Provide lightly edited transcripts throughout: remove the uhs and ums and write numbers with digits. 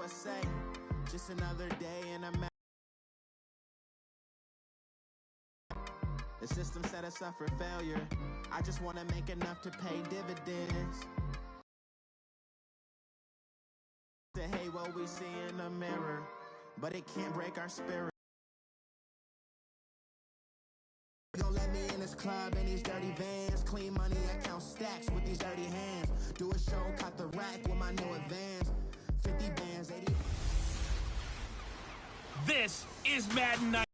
USA. Just another day in a The system set us up for failure. I just want to make enough to pay dividends. To hate what we see in the mirror, but it can't break our spirit. Don't let me in this club in these dirty vans. Clean money, I count stacks with these dirty hands. Do a show, cut the rack with my new advance. 50 bands, 80. This is Madden Night.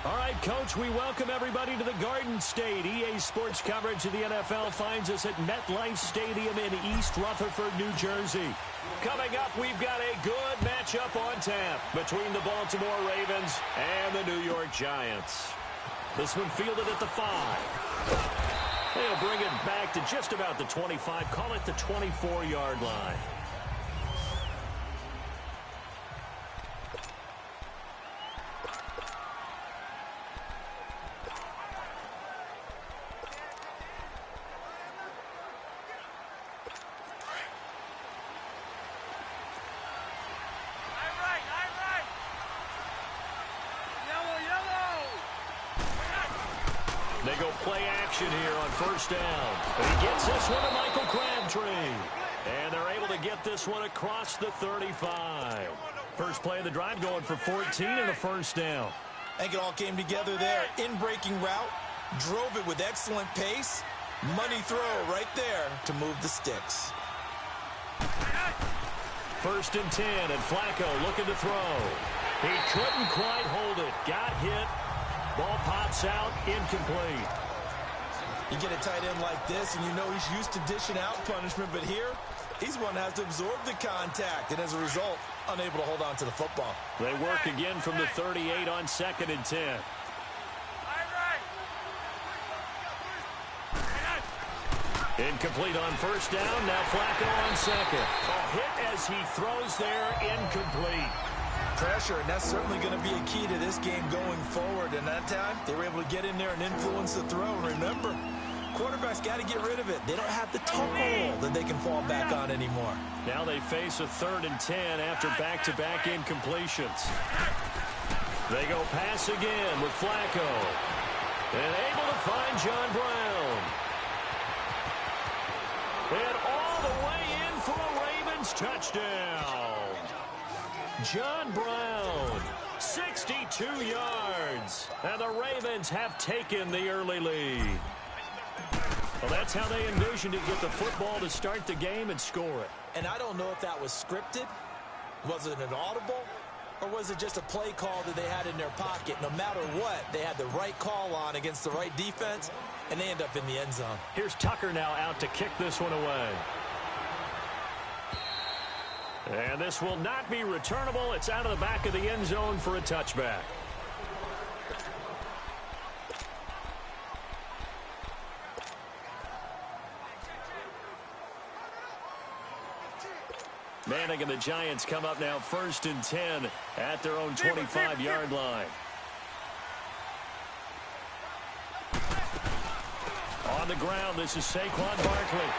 All right, Coach, we welcome everybody to the Garden State. EA Sports coverage of the NFL finds us at MetLife Stadium in East Rutherford, New Jersey. Coming up, we've got a good matchup on tap between the Baltimore Ravens and the New York Giants. This one fielded at the 5. They'll bring it back to just about the 25, call it the 24-yard line. They go play action here on first down. And he gets this one to Michael Crabtree. And they're able to get this one across the 35. First play of the drive going for 14 and a first down. I think it all came together there. In-breaking route, drove it with excellent pace. Money throw right there to move the sticks. First and 10, and Flacco looking to throw. He couldn't quite hold it. Got hit. Ball pops out, incomplete. You get a tight end like this, and you know he's used to dishing out punishment, but here, he's one that has to absorb the contact, and as a result, unable to hold on to the football. They work again from the 38 on second and 10. Incomplete on first down, now Flacco on second. A hit as he throws there, incomplete. Pressure, and that's certainly going to be a key to this game going forward. And that time, they were able to get in there and influence the throw. And remember, quarterbacks got to get rid of it. They don't have the total that they can fall back on anymore. Now they face a 3rd and 10 after back-to-back incompletions. They go pass again with Flacco. And able to find John Brown. And all the way in for a Ravens touchdown. John Brown, 62 yards, and the Ravens have taken the early lead. Well, that's how they envisioned to get the football to start the game and score it. And I don't know if that was scripted, was it an audible, or was it just a play call that they had in their pocket? No matter what, they had the right call on against the right defense, and they end up in the end zone. Here's Tucker now out to kick this one away. And this will not be returnable. It's out of the back of the end zone for a touchback. Manning and the Giants come up now 1st and 10 at their own 25-yard line. On the ground, this is Saquon Barkley.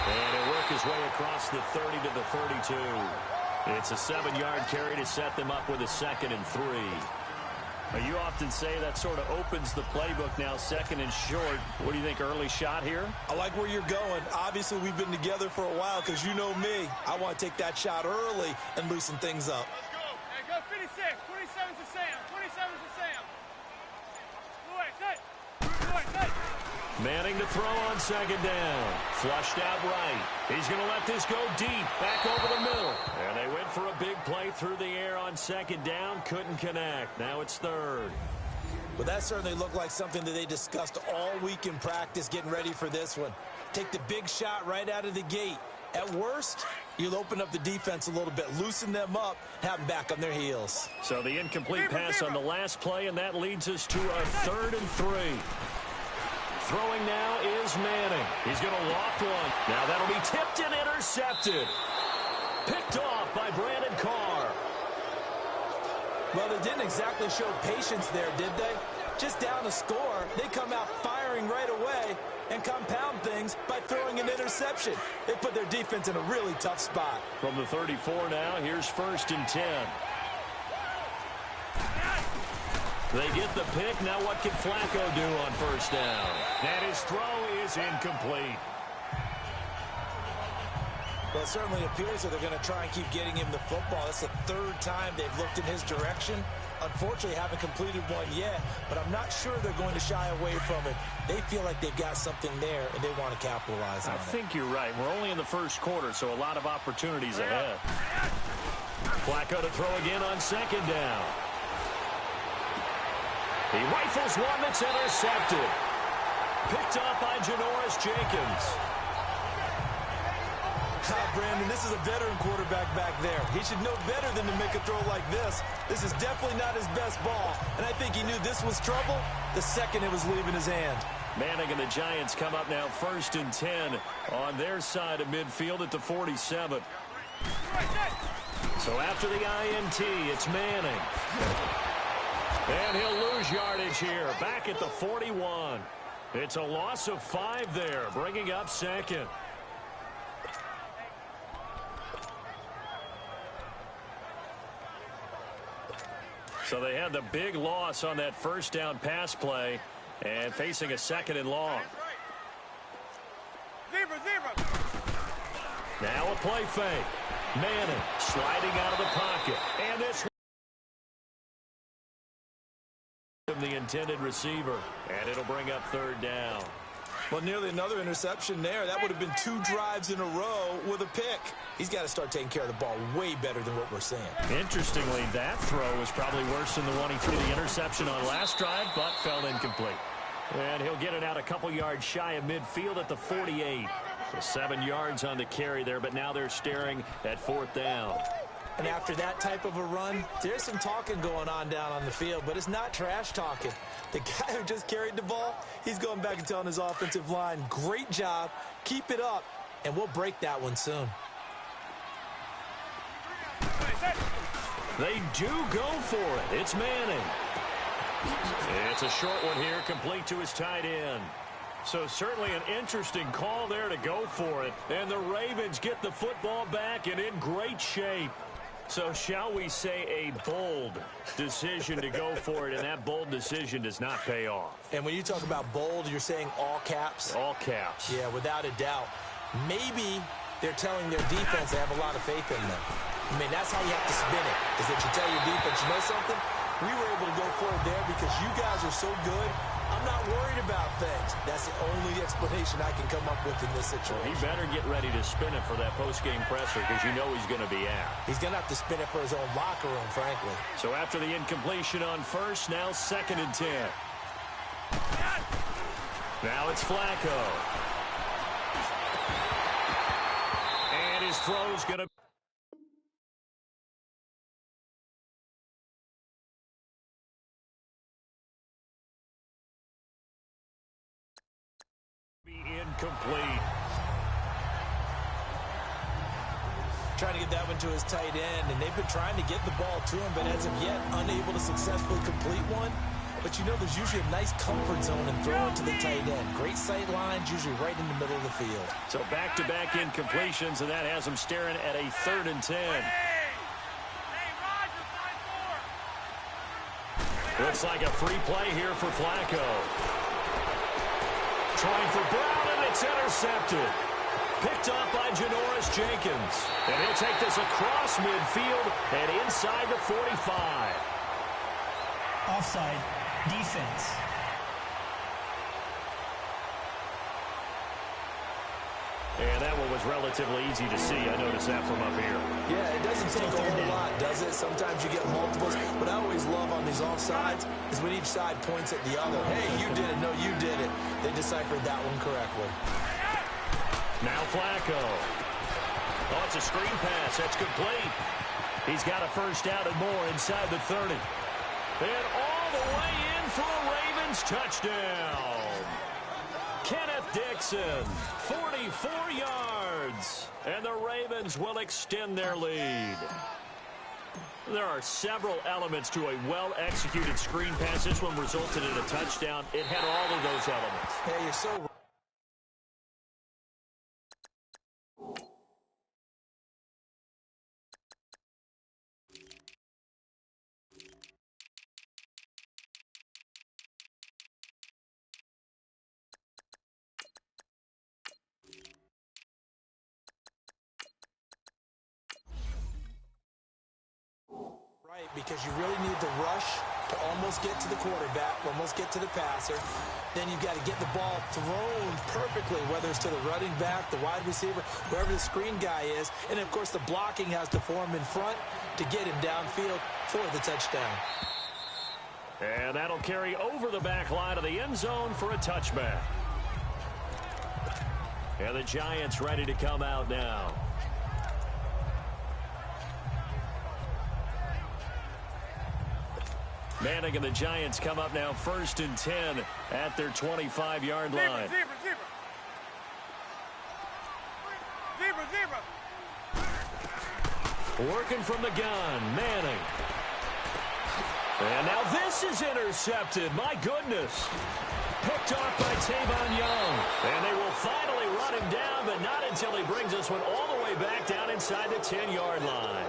And he'll work his way across the 30 to the 32. It's a 7-yard carry to set them up with a 2nd and 3. Now, you often say that sort of opens the playbook now, 2nd and short. What do you think, early shot here? I like where you're going. Obviously, we've been together for a while because you know me. I want to take that shot early and loosen things up. Let's go. Hey, go 56. 27's to Sam. 27's to Sam. Manning to throw on 2nd down. Flushed out right. He's going to let this go deep. Back over the middle. And they went for a big play through the air on 2nd down. Couldn't connect. Now it's 3rd. Well, that certainly looked like something that they discussed all week in practice getting ready for this one. take the big shot right out of the gate. At worst, you'll open up the defense a little bit, loosen them up, have them back on their heels. So the incomplete pass on the last play, and that leads us to a 3rd and 3. Throwing now is Manning. He's going to loft one. Now that'll be tipped and intercepted. Picked off by Brandon Carr. Well, they didn't exactly show patience there, did they? Just down a score, they come out firing right away and compound things by throwing an interception. They put their defense in a really tough spot. From the 34 now, here's 1st and 10. They get the pick. Now what can Flacco do on 1st down? And his throw is incomplete. Well, it certainly appears that they're going to try and keep getting him the football. That's the 3rd time they've looked in his direction. Unfortunately, haven't completed one yet, but I'm not sure they're going to shy away from it. They feel like they've got something there, and they want to capitalize on it. I think you're right. We're only in the 1st quarter, so a lot of opportunities ahead. Flacco to throw again on 2nd down. He rifles one that's intercepted. Picked up by Janoris Jenkins. Brandon, this is a veteran quarterback back there. He should know better than to make a throw like this. This is definitely not his best ball, and I think he knew this was trouble the second it was leaving his hand. Manning and the Giants come up now 1st and 10 on their side of midfield at the 47. So after the INT, it's Manning. And he'll lose yardage here, back at the 41. It's a loss of 5 there, bringing up 2nd. So they had the big loss on that 1st down pass play and facing a 2nd and long. Zebra. Now a play fake. Manning sliding out of the pocket. And this from the intended receiver. And it'll bring up 3rd down. Well, nearly another interception there. That would have been 2 drives in a row with a pick. He's got to start taking care of the ball way better than what we're seeing. Interestingly, that throw was probably worse than the one he threw the interception on last drive, but fell incomplete. And he'll get it out a couple yards shy of midfield at the 48. So 7 yards on the carry there, but now they're staring at 4th down. And after that type of a run, there's some talking going on down on the field, but it's not trash talking. The guy who just carried the ball, he's going back and telling his offensive line, great job, keep it up, and we'll break that one soon. They do go for it. It's Manning. It's a short one here, complete to his tight end. So certainly an interesting call there to go for it. And the Ravens get the football back and in great shape. So shall we say a bold decision to go for it, and that bold decision does not pay off. And when you talk about bold, you're saying all caps? All caps. Yeah, without a doubt. Maybe they're telling their defense they have a lot of faith in them. I mean, that's how you have to spin it, is that you tell your defense, you know something? We were able to go forward there because you guys are so good. I'm not worried about things. That's the only explanation I can come up with in this situation. Well, he better get ready to spin it for that post-game presser because you know he's going to be out. He's going to have to spin it for his own locker room, frankly. So after the incompletion on 1st, now 2nd and 10. Now it's Flacco. And his throw's going to incomplete. Trying to get that one to his tight end, and they've been trying to get the ball to him, but as of yet, unable to successfully complete one. But you know there's usually a nice comfort zone in throwing to the tight end. Great sight lines, usually right in the middle of the field. So back-to-back incompletions, and that has them staring at a 3rd and 10. Looks like a free play here for Flacco. Trying for Brown, and it's intercepted. Picked up by Janoris Jenkins. And he'll take this across midfield and inside the 45. Offside. Defense. And that one was relatively easy to see. I noticed that from up here. Yeah, it doesn't take a whole lot, does it? Sometimes you get multiples. What I always love on these offsides is when each side points at the other. Hey, you did it. No, you did it. They deciphered that one correctly. Now Flacco. Oh, it's a screen pass. That's complete. He's got a first down and more inside the 30. And all the way in for a Ravens touchdown. Kenneth Dixon, 44 yards. And the Ravens will extend their lead. There are several elements to a well-executed screen pass. This one resulted in a touchdown. It had all of those elements. Yeah, you're so right. Because you really need the rush to almost get to the quarterback, almost get to the passer. Then you've got to get the ball thrown perfectly, whether it's to the running back, the wide receiver, whoever the screen guy is. And, of course, the blocking has to form in front to get him downfield for the touchdown. And that'll carry over the back line of the end zone for a touchback. And the Giants ready to come out now. Manning and the Giants come up now 1st and 10 at their 25-yard line. Zebra. Working from the gun, Manning. And now this is intercepted. My goodness. Picked off by Tavon Young. And they will finally run him down, but not until he brings this one all the way back down inside the 10-yard line.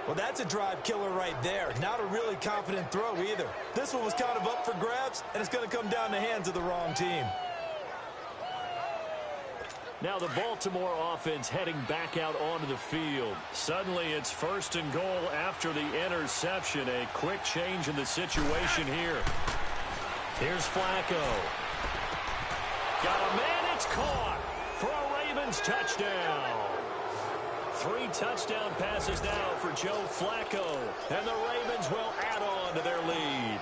Well, that's a drive killer right there. Not a really confident throw either. This one was kind of up for grabs, and it's going to come down the hands of the wrong team. Now the Baltimore offense heading back out onto the field. Suddenly it's 1st and goal after the interception. A quick change in the situation here. Here's Flacco. Got a man, it's caught for a Ravens touchdown. 3 touchdown passes now for Joe Flacco. And the Ravens will add on to their lead.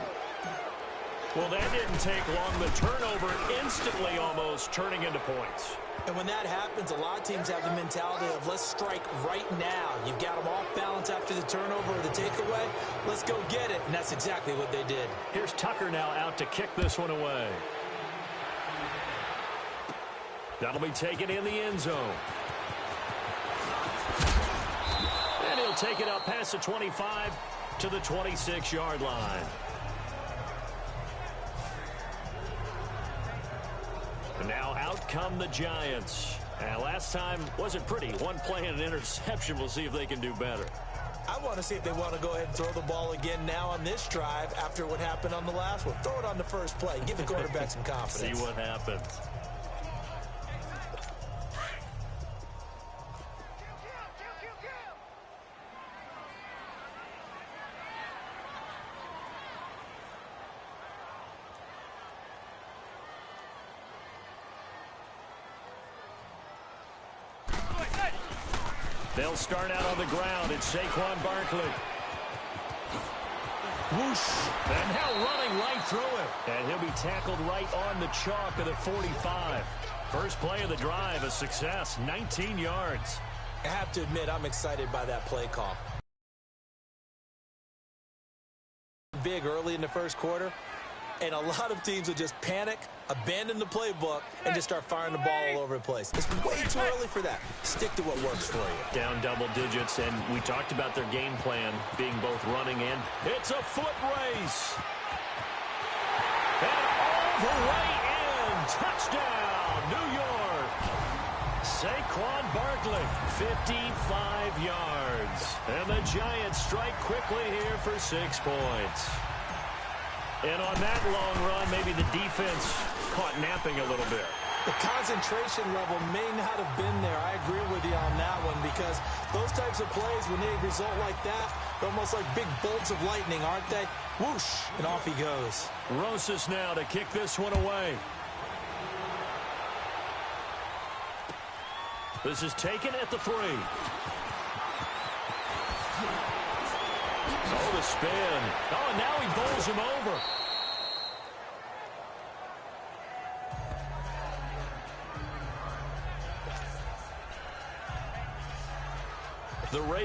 Well, that didn't take long. The turnover instantly almost turning into points. And when that happens, a lot of teams have the mentality of let's strike right now. You've got them off balance after the turnover or the takeaway. Let's go get it. And that's exactly what they did. Here's Tucker now out to kick this one away. That'll be taken in the end zone. And he'll take it up past the 25 to the 26-yard line. And now out come the Giants. And last time wasn't pretty. One play and an interception. We'll see if they can do better. I want to see if they want to go ahead and throw the ball again now on this drive after what happened on the last one. Throw it on the first play. Give the quarterback some confidence. See what happens. They'll start out on the ground. It's Saquon Barkley. Whoosh. And now running right through it. And he'll be tackled right on the chalk of the 45. First play of the drive, a success, 19 yards. I have to admit, I'm excited by that play call. Big early in the first quarter, and a lot of teams will just panic, abandon the playbook, and just start firing the ball all over the place. It's way too early for that. Stick to what works for you. Down double digits, and we talked about their game plan being both running and it's a foot race. And all the way in. Touchdown, New York. Saquon Barkley, 55 yards. And the Giants strike quickly here for 6 points. And on that long run, maybe the defense caught napping a little bit. The concentration level may not have been there. I agree with you on that one because those types of plays, when they result like that, they're almost like big bolts of lightning, aren't they? Whoosh, and off he goes. Rosas now to kick this one away. This is taken at the 3. Oh, the spin. Oh, and now he bowls him over.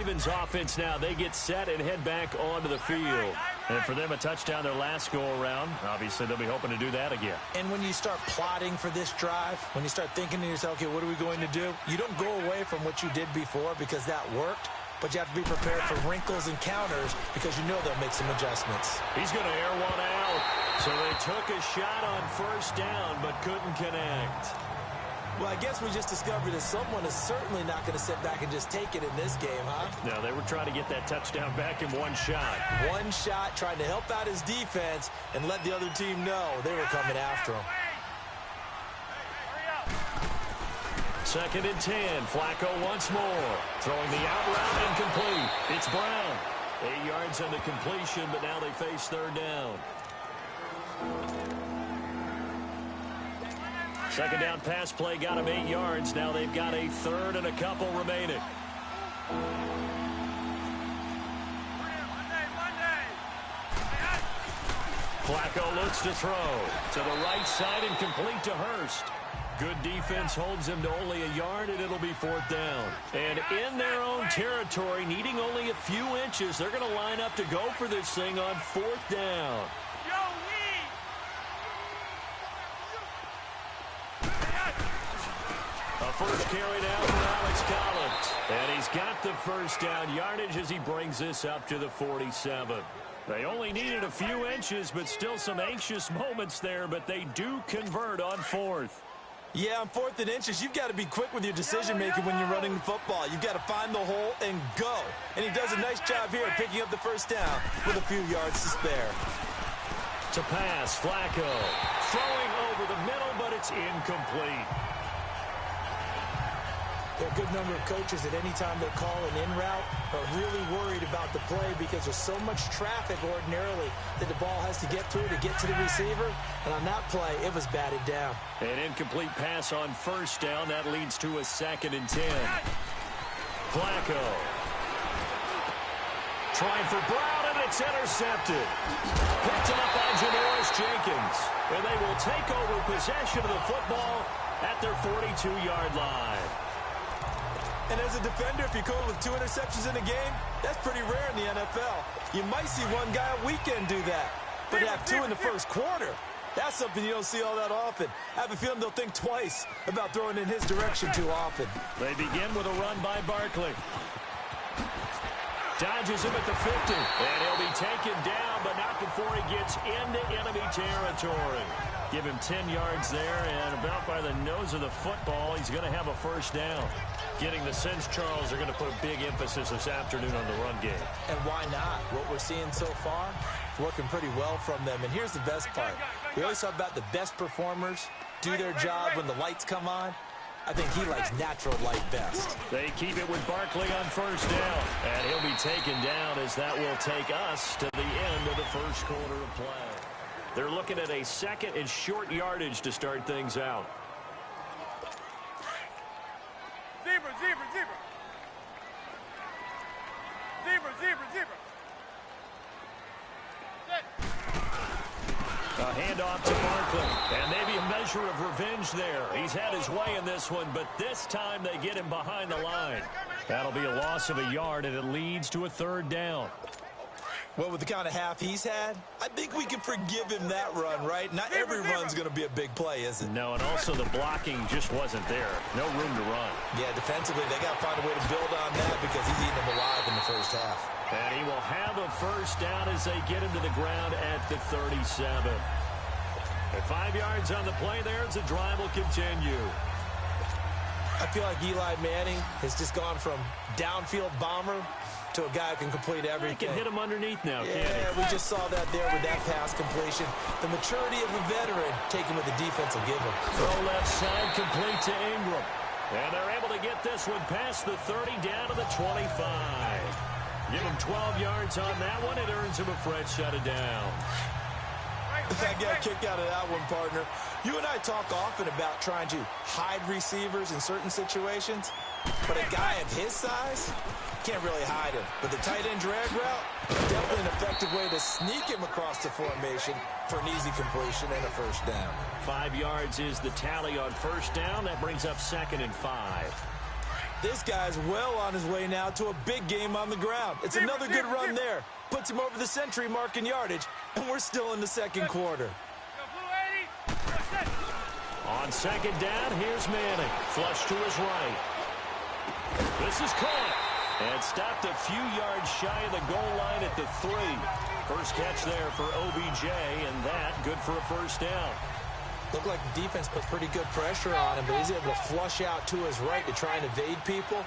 Ravens offense now. They get set and head back onto the field. And for them, a touchdown their last go-around. Obviously, they'll be hoping to do that again. And when you start plotting for this drive, when you start thinking to yourself, okay, what are we going to do? You don't go away from what you did before because that worked. But you have to be prepared for wrinkles and counters because you know they'll make some adjustments. He's going to air one out. So they took a shot on first down but couldn't connect. Well, I guess we just discovered that someone is certainly not going to sit back and just take it in this game, huh? No, they were trying to get that touchdown back in one shot. One shot, trying to help out his defense and let the other team know they were coming after him. Second and 10. Flacco once more. Throwing the out route incomplete. It's Brown. 8 yards on the completion, but now they face third down. Second down pass play got him 8 yards. Now they've got a third and a couple remaining. Flacco looks to throw. To the right side and complete to Hurst. Good defense holds him to only a yard, and it'll be fourth down. And in their own territory, needing only a few inches, they're going to line up to go for this thing on fourth down. A first carry down for Alex Collins. And he's got the first down yardage as he brings this up to the 47. They only needed a few inches, but still some anxious moments there, but they do convert on fourth. Yeah, on fourth and inches, you've got to be quick with your decision-making when you're running the football. You've got to find the hole and go. And he does a nice job here picking up the first down with a few yards to spare. To pass, Flacco. Throwing over the middle, but it's incomplete. There are a good number of coaches at any time they call an in route are really worried about the play because there's so much traffic ordinarily that the ball has to get through to get to the receiver. And on that play, it was batted down. An incomplete pass on first down. That leads to a second and 10. Flacco. Trying for Brown, and it's intercepted. Picked up by Janoris Jenkins. And they will take over possession of the football at their 42-yard line. And as a defender, if you go with 2 interceptions in a game, that's pretty rare in the NFL. You might see one guy a weekend do that. But to have 2 in the first quarter, that's something you don't see all that often. I have a feeling they'll think twice about throwing in his direction too often. They begin with a run by Barkley. Dodges him at the 50. And he'll be taken down, but not before he gets into enemy territory. Give him 10 yards there, and about by the nose of the football, he's going to have a first down. Getting the sense, Charles, are going to put a big emphasis this afternoon on the run game. And why not? What we're seeing so far, working pretty well from them. And here's the best part. We always talk about the best performers do their job when the lights come on. I think he likes natural light best. They keep it with Barkley on first down. And he'll be taken down as that will take us to the end of the first quarter of play. They're looking at a second and short yardage to start things out. Zebra, zebra, zebra. Zebra, zebra, zebra. A handoff to Barkley. And maybe a measure of revenge there. He's had his way in this one, but this time they get him behind the line. That'll be a loss of a yard, and it leads to a third down. Well, with the kind of half he's had, I think we can forgive him that run, right? Not every run's going to be a big play, is it? No, and also the blocking just wasn't there. No room to run. Yeah, defensively, they got to find a way to build on that because he's eating them alive in the first half. And he will have a first down as they get him to the ground at the 37. At 5 yards on the play there as the drive will continue. I feel like Eli Manning has just gone from downfield bomber to a guy who can complete everything. He can hit him underneath now, can't he? Yeah, we just saw that there with that pass completion. The maturity of a veteran taken with the defense will give him. Throw left side complete to Ingram. And they're able to get this one past the 30 down to the 25. Give him 12 yards on that one. It earns him a fresh shut of down. I got a kick out of that one, partner. You and I talk often about trying to hide receivers in certain situations, but a guy of his size can't really hide him. But the tight end drag route, definitely an effective way to sneak him across the formation for an easy completion and a first down. 5 yards is the tally on first down. That brings up 2nd and 5. This guy's well on his way now to a big game on the ground. It's another good run there. Puts him over the century mark in yardage, and we're still in the second quarter. On second down, here's Manning. Flush to his right. This is caught. And stopped a few yards shy of the goal line at the 3. First catch there for OBJ, and that good for a first down. Looked like the defense put pretty good pressure on him, but he's able to flush out to his right to try and evade people.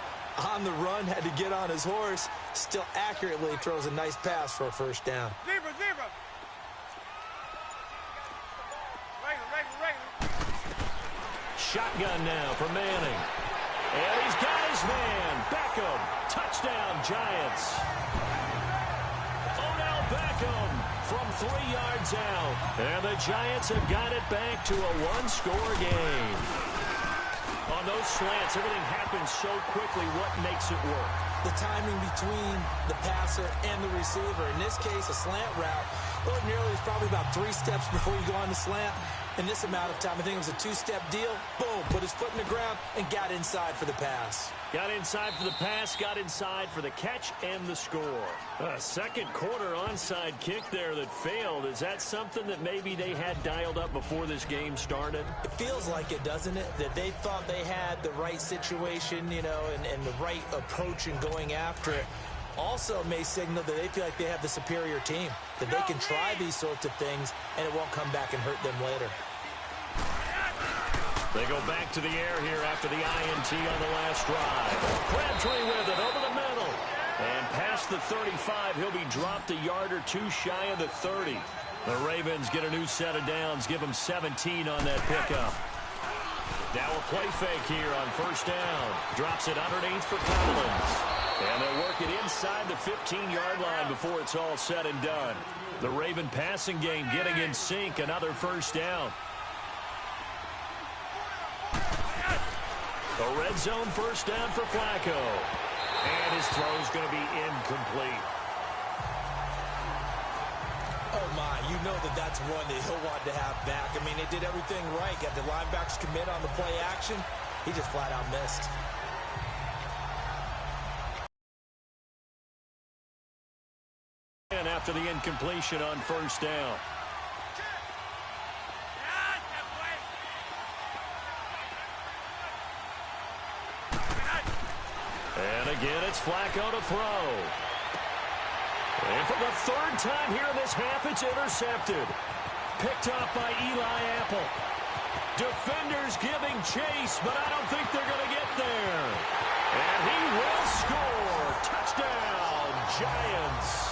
On the run, had to get on his horse. Still accurately throws a nice pass for a first down. Zebra. Shotgun now for Manning. And he's got his man. Beckham. Touchdown, Giants. Odell Beckham from 3 yards out. And the Giants have got it back to a one-score game. On those slants, everything happens so quickly. What makes it work? The timing between the passer and the receiver. In this case, a slant route. Ordinarily, it's probably about 3 steps before you go on the slant. In this amount of time, I think it was a 2-step deal. Boom, put his foot in the ground and got inside for the pass. Got inside for the pass, got inside for the catch and the score. A second quarter onside kick there that failed. Is that something that maybe they had dialed up before this game started? It feels like it, doesn't it? That they thought they had the right situation, you know, and the right approach in going after it. Also may signal that they feel like they have the superior team, that they can try these sorts of things and it won't come back and hurt them later. They go back to the air here after the INT on the last drive. Crabtree with it over the middle. And past the 35, he'll be dropped a yard or 2 shy of the 30. The Ravens get a new set of downs, give them 17 on that pickup. Now a play fake here on first down. Drops it underneath for Collins. And they'll work it inside the 15-yard line before it's all said and done. The Raven passing game getting in sync, another first down. A red zone first down for Flacco. And his throw's going to be incomplete. Oh, my, you know that's one that he'll want to have back. I mean, they did everything right. Got the linebackers commit on the play action. He just flat out missed. And after the incompletion on first down. And again, it's Flacco to throw. And for the 3rd time here in this half, it's intercepted. Picked off by Eli Apple. Defenders giving chase, but I don't think they're going to get there. And he will score. Touchdown, Giants.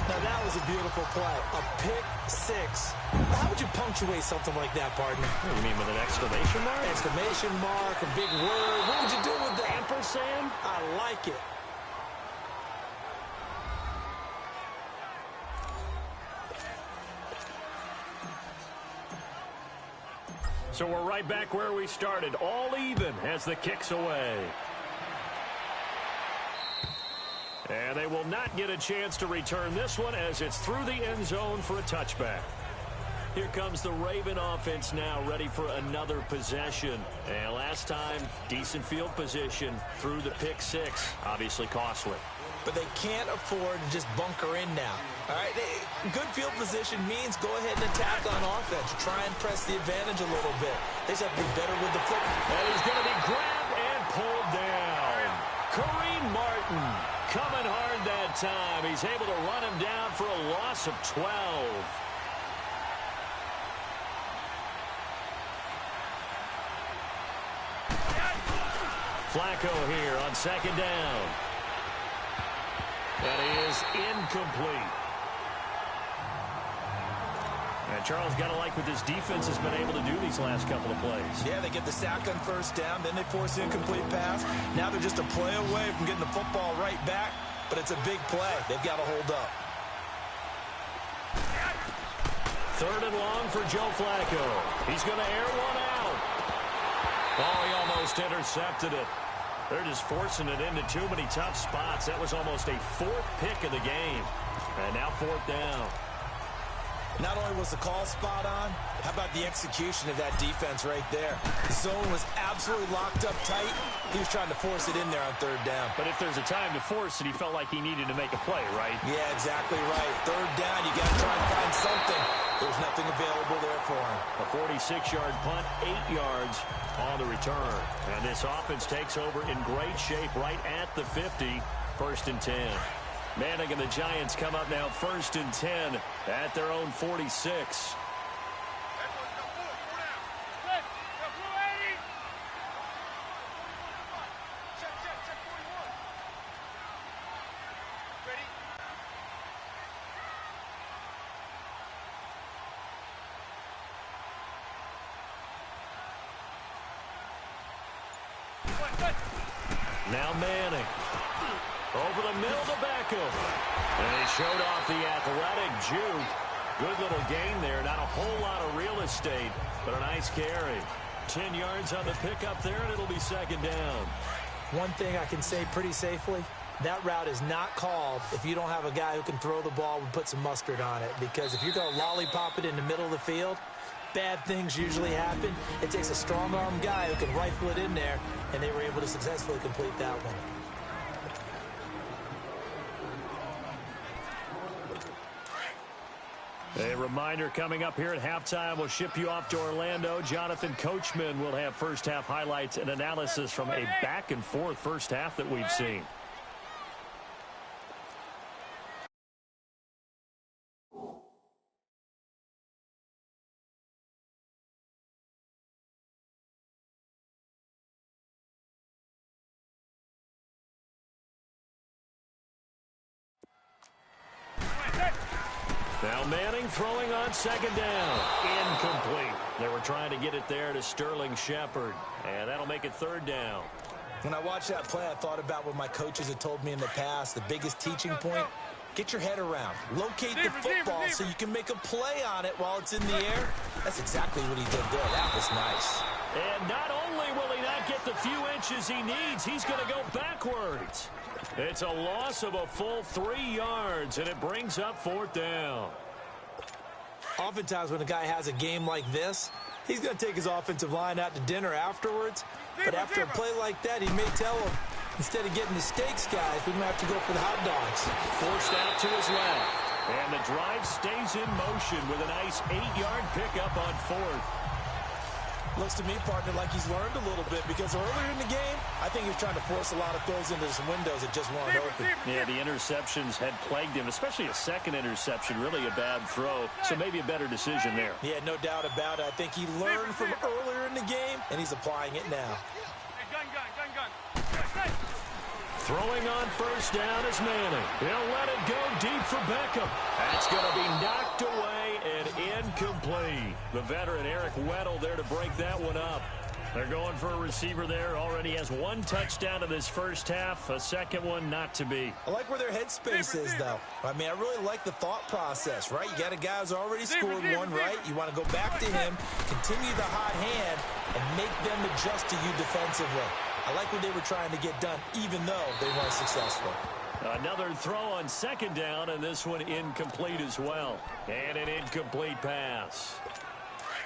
Now, that was a beautiful play. A pick 6. How would you punctuate something like that, partner? What do you mean, with an exclamation mark? Exclamation mark, a big word. What would you do with that? Ampersand? I like it. So we're right back where we started. All even as the kick's away. And they will not get a chance to return this one as it's through the end zone for a touchback. Here comes the Raven offense now, ready for another possession. And last time, decent field position through the pick 6. Obviously costly. But they can't afford to just bunker in now. All right, good field position means go ahead and attack on offense. Try and press the advantage a little bit. They just have to be better with the foot. And he's going to be grabbed and pulled down. Kareem Martin coming hard that time. He's able to run him down for a loss of 12. Flacco here on second down. That is incomplete. And Charles, got to like what this defense has been able to do these last couple of plays. Yeah, they get the sack on first down, then they force the incomplete pass. Now they're just a play away from getting the football right back, but it's a big play. They've got to hold up. 3rd and long for Joe Flacco. He's going to air one out. Oh, he almost intercepted it. They're just forcing it into too many tough spots. That was almost a 4th pick of the game. And now 4th down. Not only was the call spot on, how about the execution of that defense right there? The zone was absolutely locked up tight. He was trying to force it in there on third down. But if there's a time to force it, he felt like he needed to make a play, right? Yeah, exactly right. Third down, you got to try and find something. There's nothing available there for him. A 46-yard punt, 8 yards on the return. And this offense takes over in great shape right at the 50, 1st and 10. Manning and the Giants come up now 1st and 10 at their own 46. Now Manning. Over the middle to Beckham. And he showed off the athletic juke. Good little gain there. Not a whole lot of real estate, but a nice carry. 10 yards on the pickup there, and it'll be 2nd down. One thing I can say pretty safely, that route is not called if you don't have a guy who can throw the ball and put some mustard on it. Because if you're going to lollipop it in the middle of the field, bad things usually happen. It takes a strong-arm guy who can rifle it in there, and they were able to successfully complete that one. A reminder coming up here at halftime. We'll ship you off to Orlando. Jonathan Coachman will have first-half highlights and analysis from a back-and-forth first half that we've seen. Now Manning throwing on 2nd down. Incomplete. They were trying to get it there to Sterling Shepard. And that'll make it 3rd down. When I watched that play, I thought about what my coaches had told me in the past. The biggest teaching point, get your head around. Locate the football so you can make a play on it while it's in the air. That's exactly what he did there. That was nice. And not only will he not get the few inches he needs, he's going to go backwards. It's a loss of a full 3 yards, and it brings up 4th down. Oftentimes when a guy has a game like this, he's going to take his offensive line out to dinner afterwards. But after a play like that, he may tell him, instead of getting the steaks, guys, we're going to have to go for the hot dogs. Forced out to his left. And the drive stays in motion with a nice 8-yard pickup on 4th. Looks to me, partner, like he's learned a little bit because earlier in the game, I think he was trying to force a lot of throws into some windows that just weren't open. Yeah, the interceptions had plagued him, especially a second interception, really a bad throw, so maybe a better decision there. Yeah, no doubt about it. I think he learned from earlier in the game, and he's applying it now. Throwing on 1st down is Manning. He'll let it go deep for Beckham. That's going to be knocked away and incomplete. The veteran Eric Weddle there to break that one up. They're going for a receiver there. Already has 1 touchdown in this first half. A second one not to be. I like where their headspace is, though. I mean, I really like the thought process, right? You got a guy who's already scored one, right? You want to go back to him, continue the hot hand, and make them adjust to you defensively. I like what they were trying to get done, even though they weren't successful. Another throw on 2nd down, and this one incomplete as well. And an incomplete pass.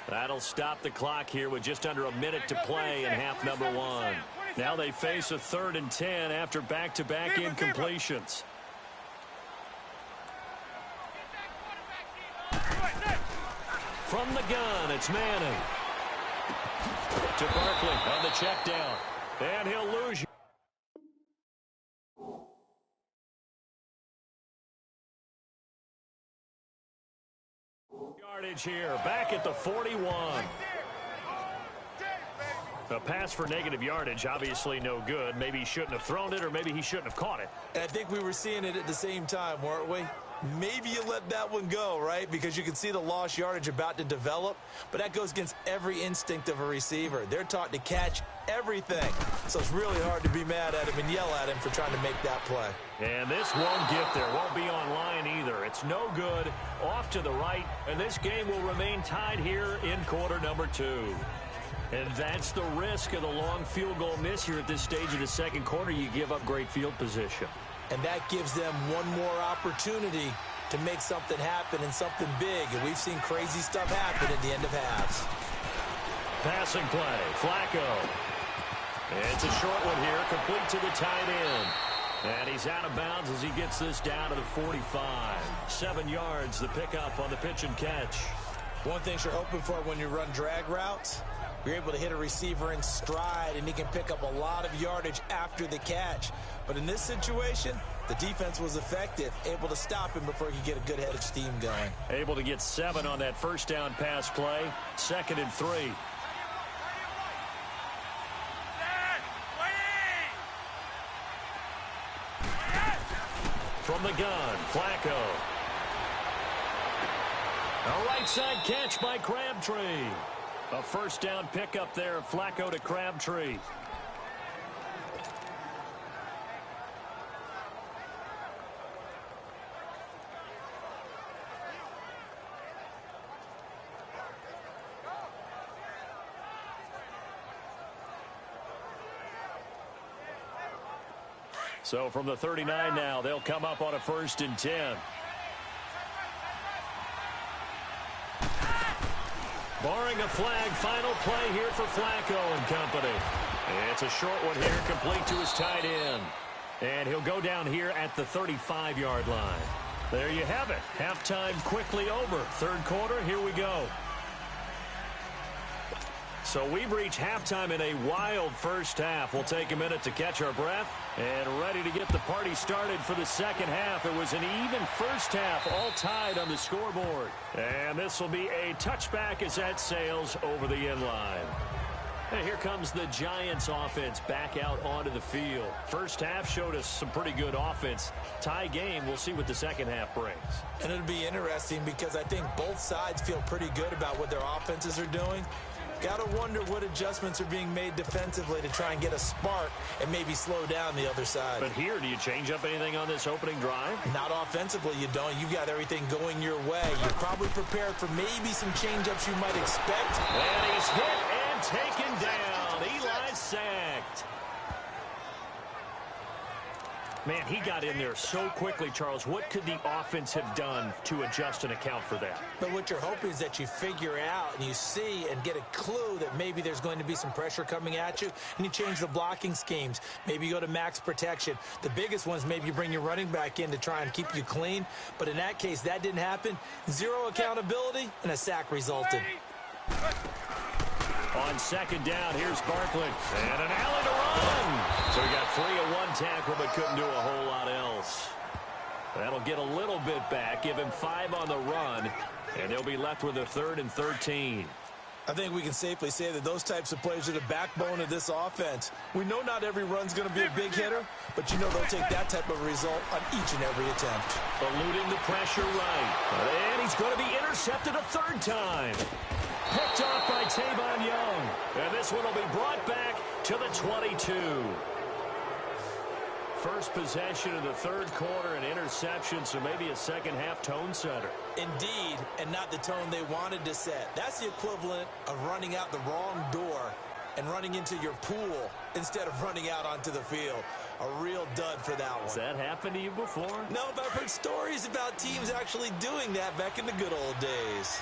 That'll stop the clock here with just under a minute to play in half number 1. Now they face a 3rd and 10 after back-to-back incompletions. From the gun, it's Manning. To Barkley on the check down. And he'll lose yardage here. Back at the 41. A pass for negative yardage, obviously no good. Maybe he shouldn't have thrown it, or maybe he shouldn't have caught it. And I think we were seeing it at the same time, weren't we? Maybe you let that one go, right? Because you can see the lost yardage about to develop. But that goes against every instinct of a receiver. They're taught to catch everything. So it's really hard to be mad at him and yell at him for trying to make that play. And this won't get there. Won't be online either. It's no good. Off to the right. And this game will remain tied here in quarter number 2. And that's the risk of the long field goal miss here at this stage of the second quarter. You give up great field position. And that gives them one more opportunity to make something happen and something big. And we've seen crazy stuff happen at the end of halves. Passing play, Flacco. It's a short one here, complete to the tight end. And he's out of bounds as he gets this down to the 45. 7 yards, the pickup on the pitch and catch. One thing you're hoping for when you run drag routes, you're able to hit a receiver in stride, and he can pick up a lot of yardage after the catch. But in this situation, the defense was effective, able to stop him before he could get a good head of steam going. Able to get 7 on that first down pass play. 2nd and 3. From the gun, Flacco. A right side catch by Crabtree. A first down pickup there, Flacco to Crabtree. So from the 39 now, they'll come up on a 1st and 10. Barring a flag, final play here for Flacco and company. It's a short one here, complete to his tight end. And he'll go down here at the 35-yard line. There you have it. Halftime quickly over. 3rd quarter, here we go. So we've reached halftime in a wild first half. We'll take a minute to catch our breath and ready to get the party started for the second half. It was an even first half, all tied on the scoreboard. And this will be a touchback as that sails over the end line. And here comes the Giants offense back out onto the field. First half showed us some pretty good offense. Tie game, we'll see what the second half brings. And it'll be interesting because I think both sides feel pretty good about what their offenses are doing. Got to wonder what adjustments are being made defensively to try and get a spark and maybe slow down the other side. But here, do you change up anything on this opening drive? Not offensively, you don't. You've got everything going your way. You're probably prepared for maybe some change-ups you might expect. And he's hit and taken down. Eli sacked. Man, he got in there so quickly, Charles. What could the offense have done to adjust and account for that? But what you're hoping is that you figure out and you see and get a clue that maybe there's going to be some pressure coming at you, and you change the blocking schemes. Maybe you go to max protection. The biggest ones, maybe you bring your running back in to try and keep you clean. But in that case, that didn't happen. 0 accountability, and a sack resulted. On 2nd down, here's Barkley. And an alley to run. So he got 3 of 1 tackle, but couldn't do a whole lot else. That'll get a little bit back, give him 5 on the run, and they'll be left with a 3rd and 13. I think we can safely say that those types of plays are the backbone of this offense. We know not every run's going to be a big hitter, but you know they'll take that type of result on each and every attempt. Eluding the pressure right. And he's going to be intercepted a 3rd time. Picked off by Tavon Young. And this one will be brought back to the 22. First possession of the 3rd quarter, an interception, so maybe a second half tone setter. Indeed, and not the tone they wanted to set. That's the equivalent of running out the wrong door and running into your pool instead of running out onto the field. A real dud for that one. Has that happened to you before? No, but I've heard stories about teams actually doing that back in the good old days.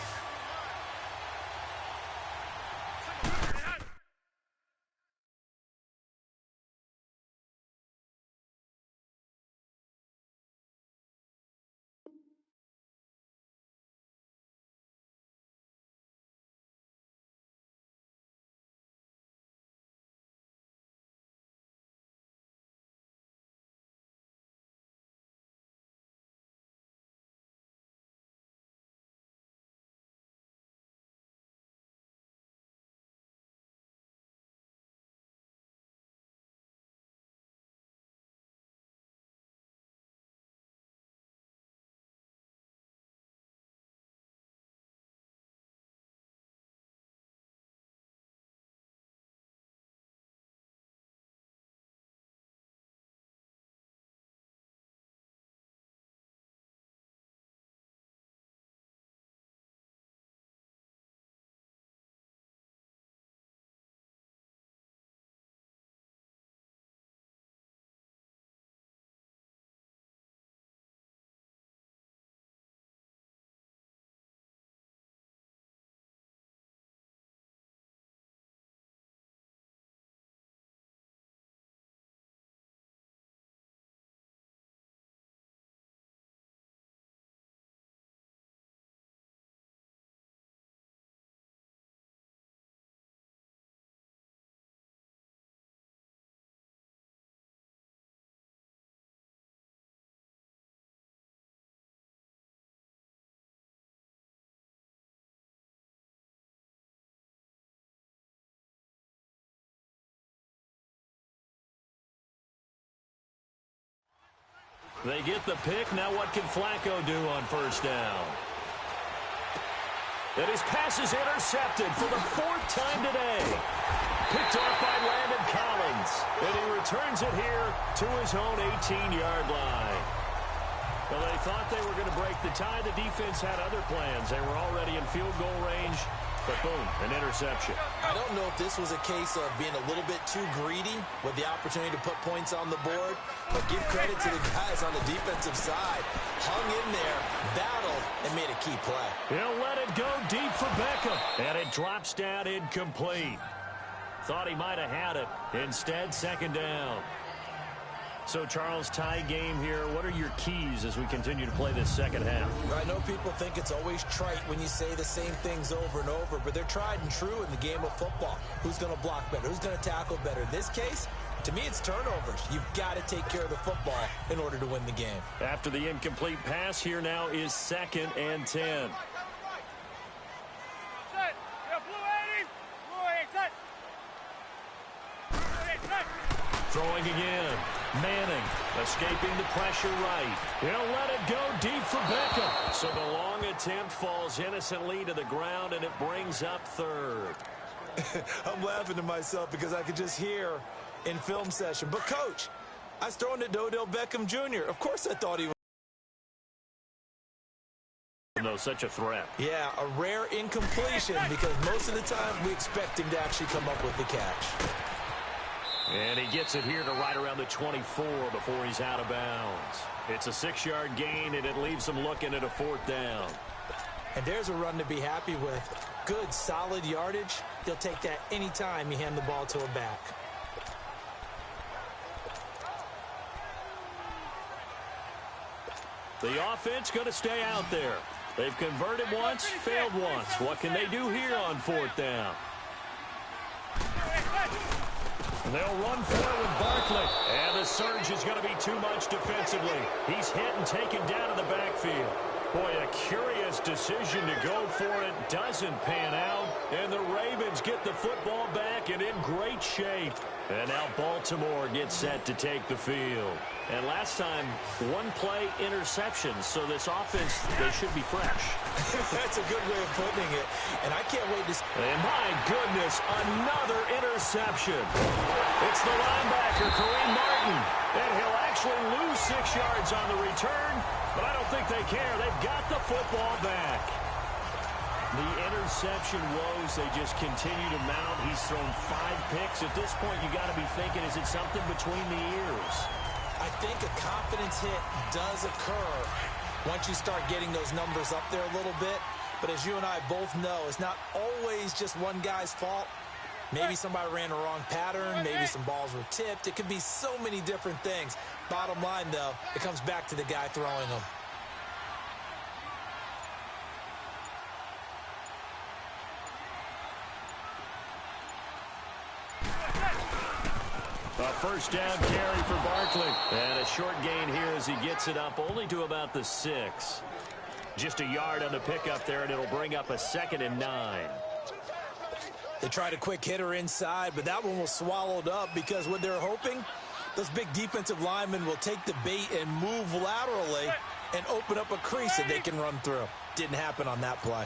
They get the pick. Now what can Flacco do on first down? And his pass is intercepted for the 4th time today. Picked off by Landon Collins. And he returns it here to his own 18-yard line. Well, they thought they were going to break the tie. The defense had other plans. They were already in field goal range. But boom, an interception. I don't know if this was a case of being a little bit too greedy with the opportunity to put points on the board, but give credit to the guys on the defensive side. Hung in there, battled, and made a key play. He'll let it go deep for Beckham, and it drops down incomplete. Thought he might have had it. Instead, 2nd down. So, Charles, tie game here. What are your keys as we continue to play this second half? I know people think it's always trite when you say the same things over and over, but they're tried and true in the game of football. Who's going to block better? Who's going to tackle better? In this case, to me, it's turnovers. You've got to take care of the football in order to win the game. After the incomplete pass, here now is 2nd and 10. Throwing again. Manning escaping the pressure right. He'll let it go deep for Beckham. So the long attempt falls innocently to the ground, and it brings up 3rd. I'm laughing to myself because I could just hear in film session. But, Coach, I was throwing to Odell Beckham Jr. Of course I thought he was. No, such a threat. Yeah, a rare incompletion because most of the time we expect him to actually come up with the catch. And he gets it here to right around the 24 before he's out of bounds. It's a 6-yard gain, and it leaves him looking at a 4th down. And there's a run to be happy with. Good, solid yardage. He'll take that anytime you hand the ball to a back. The offense going to stay out there. They've converted once, failed once. What can they do here on 4th down? They'll run for it with Barkley. And the surge is going to be too much defensively. He's hit and taken down in the backfield. Boy, a curious decision to go for it. Doesn't pan out. And the Ravens get the football back and in great shape. And now Baltimore gets set to take the field. And last time, 1-play interceptions. So this offense, they should be fresh. That's a good way of putting it. And I can't wait to... And my goodness, another interception. It's the linebacker, Kareem Martin. And he'll actually lose 6 yards on the return. But I don't think they care. They've got the football back. The interception woes, they just continue to mount. He's thrown 5 picks. At this point, you got to be thinking, is it something between the ears? I think a confidence hit does occur once you start getting those numbers up there a little bit. But as you and I both know, it's not always just one guy's fault. Maybe somebody ran a wrong pattern. Maybe some balls were tipped. It could be so many different things. Bottom line, though, it comes back to the guy throwing them. A first down carry for Barkley. And a short gain here as he gets it up only to about the 6. Just a yard on the pickup there, and it'll bring up a 2nd and 9. They tried a quick hitter inside, but that one was swallowed up because what they're hoping, those big defensive linemen will take the bait and move laterally and open up a crease that they can run through. Didn't happen on that play.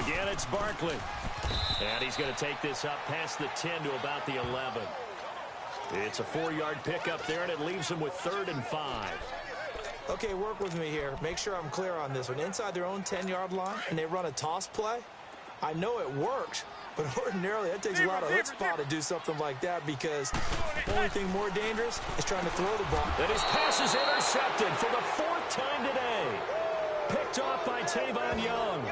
Again, it's Barkley. And he's going to take this up past the 10 to about the 11. It's a 4-yard pickup there, and it leaves him with 3rd and 5. Okay, work with me here. Make sure I'm clear on this one. Inside their own 10-yard line, and they run a toss play. I know it works, but ordinarily that takes a lot of chutzpah to do something like that because the only thing more dangerous is trying to throw the ball. And his pass is intercepted for the 4th time today. Picked off by Tavon Young.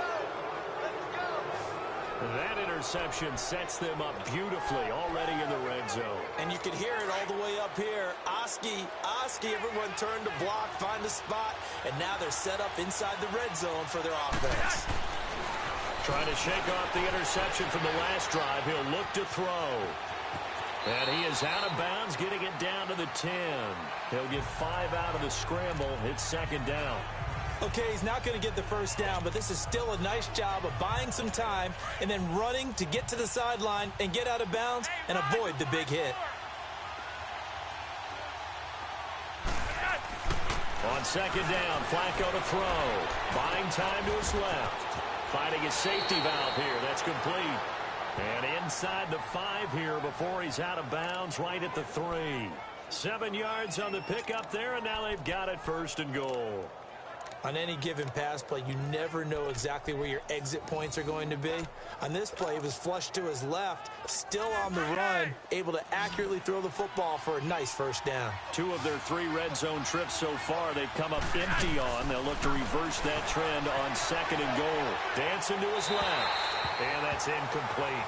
That interception sets them up beautifully already in the red zone. And you can hear it all the way up here. Oski, everyone turned to block, find the spot, and now they're set up inside the red zone for their offense. Trying to shake off the interception from the last drive. He'll look to throw. And he is out of bounds, getting it down to the 10. He'll get 5 out of the scramble. It's second down. Okay, he's not going to get the first down, but this is still a nice job of buying some time and then running to get to the sideline and get out of bounds and avoid the big hit. On second down, Flacco to throw. Buying time to his left. Finding his safety valve here. That's complete. And inside the 5 here before he's out of bounds, right at the 3. 7 yards on the pickup there, and now they've got it first and goal. On any given pass play, you never know exactly where your exit points are going to be. On this play, he was flushed to his left, still on the run, able to accurately throw the football for a nice first down. 2 of their 3 red zone trips so far, they've come up empty on. They'll look to reverse that trend on second and goal. Dancing to his left, and that's incomplete.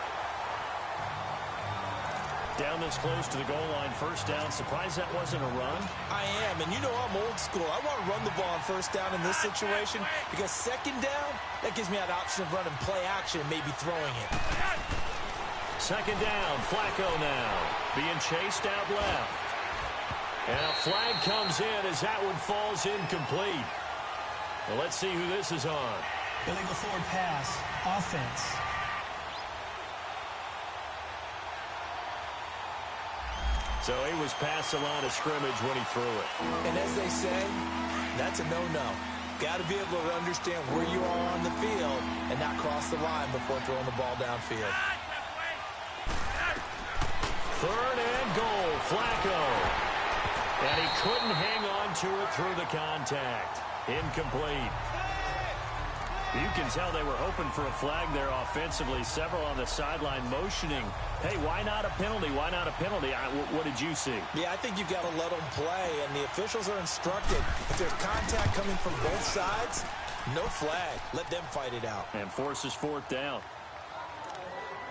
Down this close to the goal line, first down. Surprised that wasn't a run? I am, and you know I'm old school. I want to run the ball on first down in this situation because second down, that gives me that option of running play action and maybe throwing it. Second down, Flacco now. Being chased out left. And a flag comes in as that one falls incomplete. Well, let's see who this is on. Illegal forward pass, offense. So he was past the line of scrimmage when he threw it. And as they say, that's a no-no. Got to be able to understand where you are on the field and not cross the line before throwing the ball downfield. Third and goal, Flacco. And he couldn't hang on to it through the contact. Incomplete. You can tell they were hoping for a flag there offensively. Several on the sideline motioning. Hey, why not a penalty? Why not a penalty? What did you see? Yeah, I think you've got to let them play, and the officials are instructed. If there's contact coming from both sides, no flag. Let them fight it out. And forces fourth down.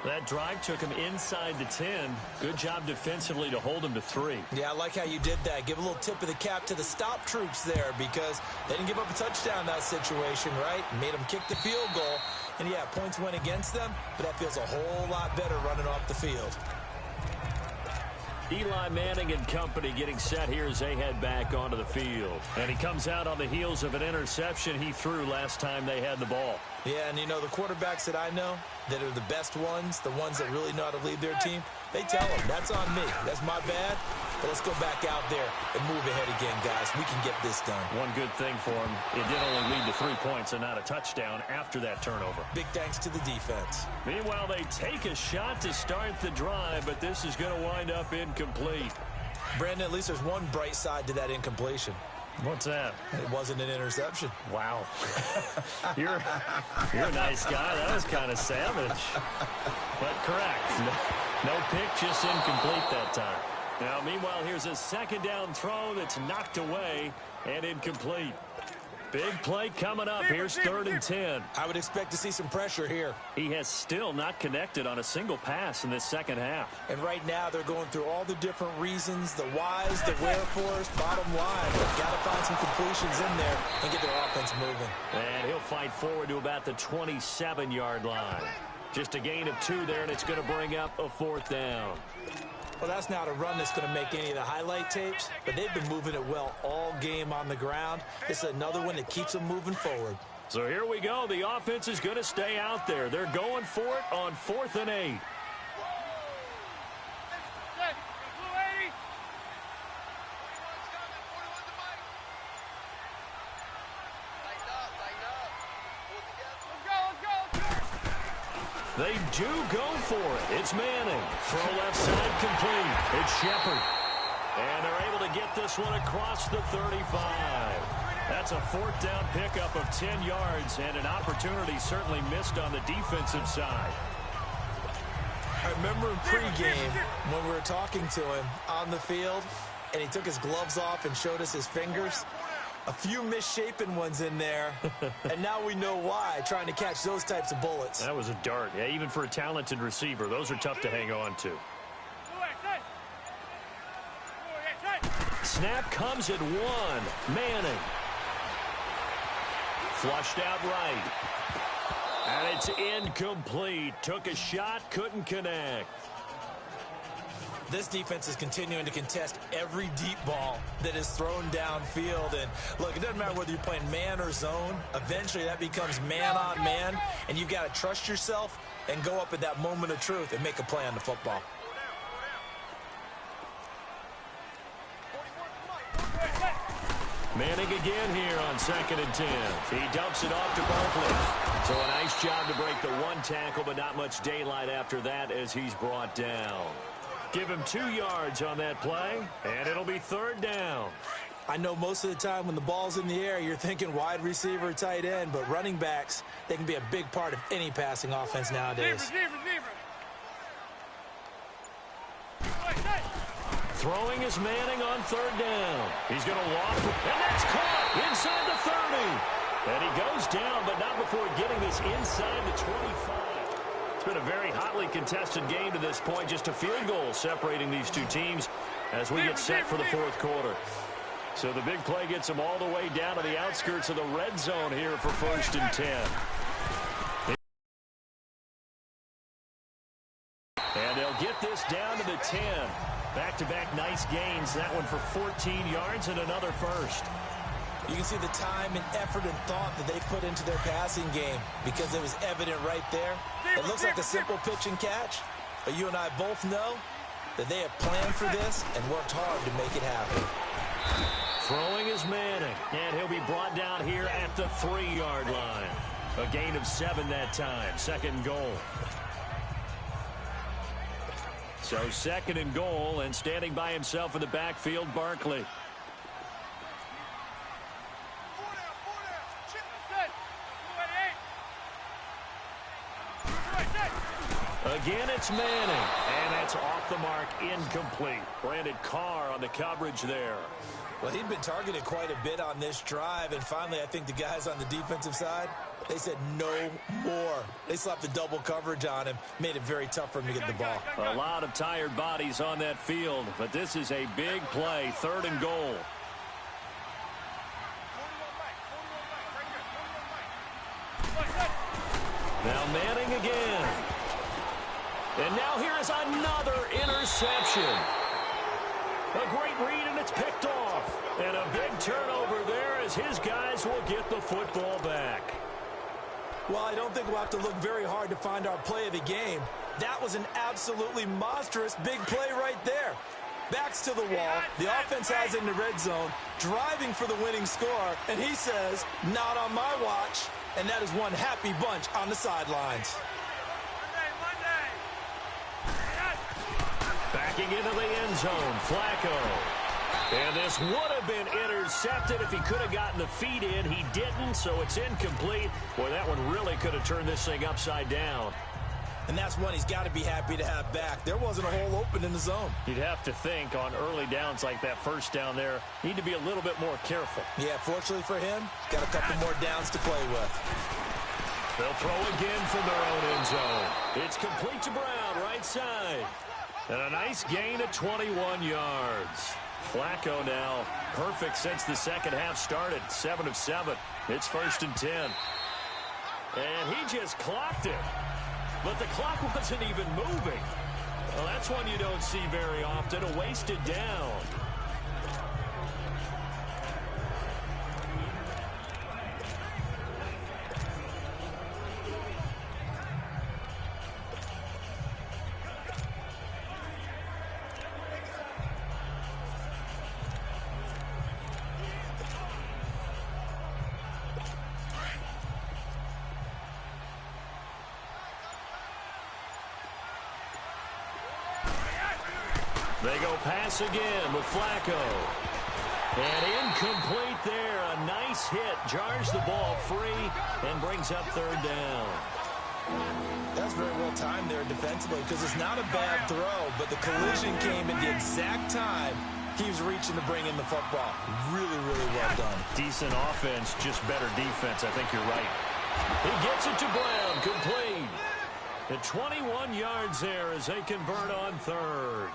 That drive took him inside the 10. Good job defensively to hold him to 3. Yeah, I like how you did that. Give a little tip of the cap to the stop troops there because they didn't give up a touchdown in that situation, right? Made them kick the field goal. And, yeah, points went against them, but that feels a whole lot better running off the field. Eli Manning and company getting set here as they head back onto the field. And he comes out on the heels of an interception he threw last time they had the ball. Yeah, and you know, the quarterbacks that I know that are the best ones, the ones that really know how to lead their team, they tell them, that's on me. That's my bad. But let's go back out there and move ahead again, guys. We can get this done. One good thing for him, it did only lead to 3 points and not a touchdown after that turnover. Big thanks to the defense. Meanwhile, they take a shot to start the drive, but this is going to wind up incomplete. Brandon, at least there's one bright side to that incompletion. What's that? It wasn't an interception. Wow. You're a nice guy. That was kind of savage. But correct. No pick, just incomplete that time. Now, meanwhile, here's a second down throw that's knocked away and incomplete. Big play coming up. Here's 3rd and 10. I would expect to see some pressure here. He has still not connected on a single pass in this second half. And right now they're going through all the different reasons, the whys, the wherefores. Bottom line, they've got to find some completions in there and get their offense moving. And he'll fight forward to about the 27-yard line. Just a gain of 2 there, and it's going to bring up a 4th down. Well, that's not a run that's going to make any of the highlight tapes, but they've been moving it well all game on the ground. It's another one that keeps them moving forward. So here we go. The offense is going to stay out there. They're going for it on 4th and 8. They do go for it. It's Manning. Throw left side complete. It's Shepard. And they're able to get this one across the 35. That's a 4th down pickup of 10 yards and an opportunity certainly missed on the defensive side. I remember in pregame when we were talking to him on the field and he took his gloves off and showed us his fingers. A few misshapen ones in there, and now we know why, trying to catch those types of bullets. That was a dart. Yeah, even for a talented receiver, those are tough to hang on to. Snap comes at 1. Manning. Flushed out right. And it's incomplete. Took a shot, couldn't connect. This defense is continuing to contest every deep ball that is thrown downfield. And look, it doesn't matter whether you're playing man or zone. Eventually that becomes man on man, and you've got to trust yourself and go up at that moment of truth and make a play on the football. Manning again here on 2nd and 10. He dumps it off to Barkley. So a nice job to break the one tackle, but not much daylight after that as he's brought down. Give him 2 yards on that play, and it'll be 3rd down. I know most of the time when the ball's in the air, you're thinking wide receiver, tight end, but running backs, they can be a big part of any passing offense nowadays. Throwing is Manning on 3rd down. He's going to walk, and that's caught inside the 30. And he goes down, but not before getting this inside the 25. It's been a very hotly contested game to this point. Just a field goal separating these two teams as we get set for the 4th quarter. So the big play gets them all the way down to the outskirts of the red zone here for 1st and 10. And they'll get this down to the 10. Back-to-back nice gains. That one for 14 yards and another first. You can see the time and effort and thought that they put into their passing game because it was evident right there. It looks like a simple pitch and catch, but you and I both know that they have planned for this and worked hard to make it happen. Throwing is Manning, and he'll be brought down here at the 3-yard line. A gain of 7 that time. 2nd and goal. So 2nd and goal, and standing by himself in the backfield, Barkley. Again, it's Manning, and that's off the mark, incomplete. Brandon Carr on the coverage there. Well, he'd been targeted quite a bit on this drive, and finally I think the guys on the defensive side, they said no more. They slapped the double coverage on him, made it very tough for him to get the ball. A lot of tired bodies on that field, but this is a big play, 3rd and goal. Now Manning again. And now here is another interception. A great read, and it's picked off. And a big turnover there as his guys will get the football back. Well, I don't think we'll have to look very hard to find our play of the game. That was an absolutely monstrous big play right there. Backs to the wall. The offense has it in the red zone, driving for the winning score. And he says, not on my watch. And that is one happy bunch on the sidelines. Backing into the end zone, Flacco. And this would have been intercepted if he could have gotten the feet in. He didn't, so it's incomplete. Boy, that one really could have turned this thing upside down. And that's one he's got to be happy to have back. There wasn't a hole open in the zone. You'd have to think on early downs like that first down there, need to be a little bit more careful. Yeah, fortunately for him, got a couple more downs to play with. They'll throw again from their own end zone. It's complete to Brown, right side. And a nice gain of 21 yards. Flacco now perfect since the second half started. 7 of 7. It's 1st and 10. And he just clocked it. But the clock wasn't even moving. Well, that's one you don't see very often. A wasted down. They go pass again with Flacco. And incomplete there. A nice hit. Jars the ball free and brings up 3rd down. That's very well timed there defensively because it's not a bad throw, but the collision came at the exact time he was reaching to bring in the football. Really, really well done. Decent offense, just better defense. I think you're right. He gets it to Brown. Complete. And 21 yards there as they convert on 3rd.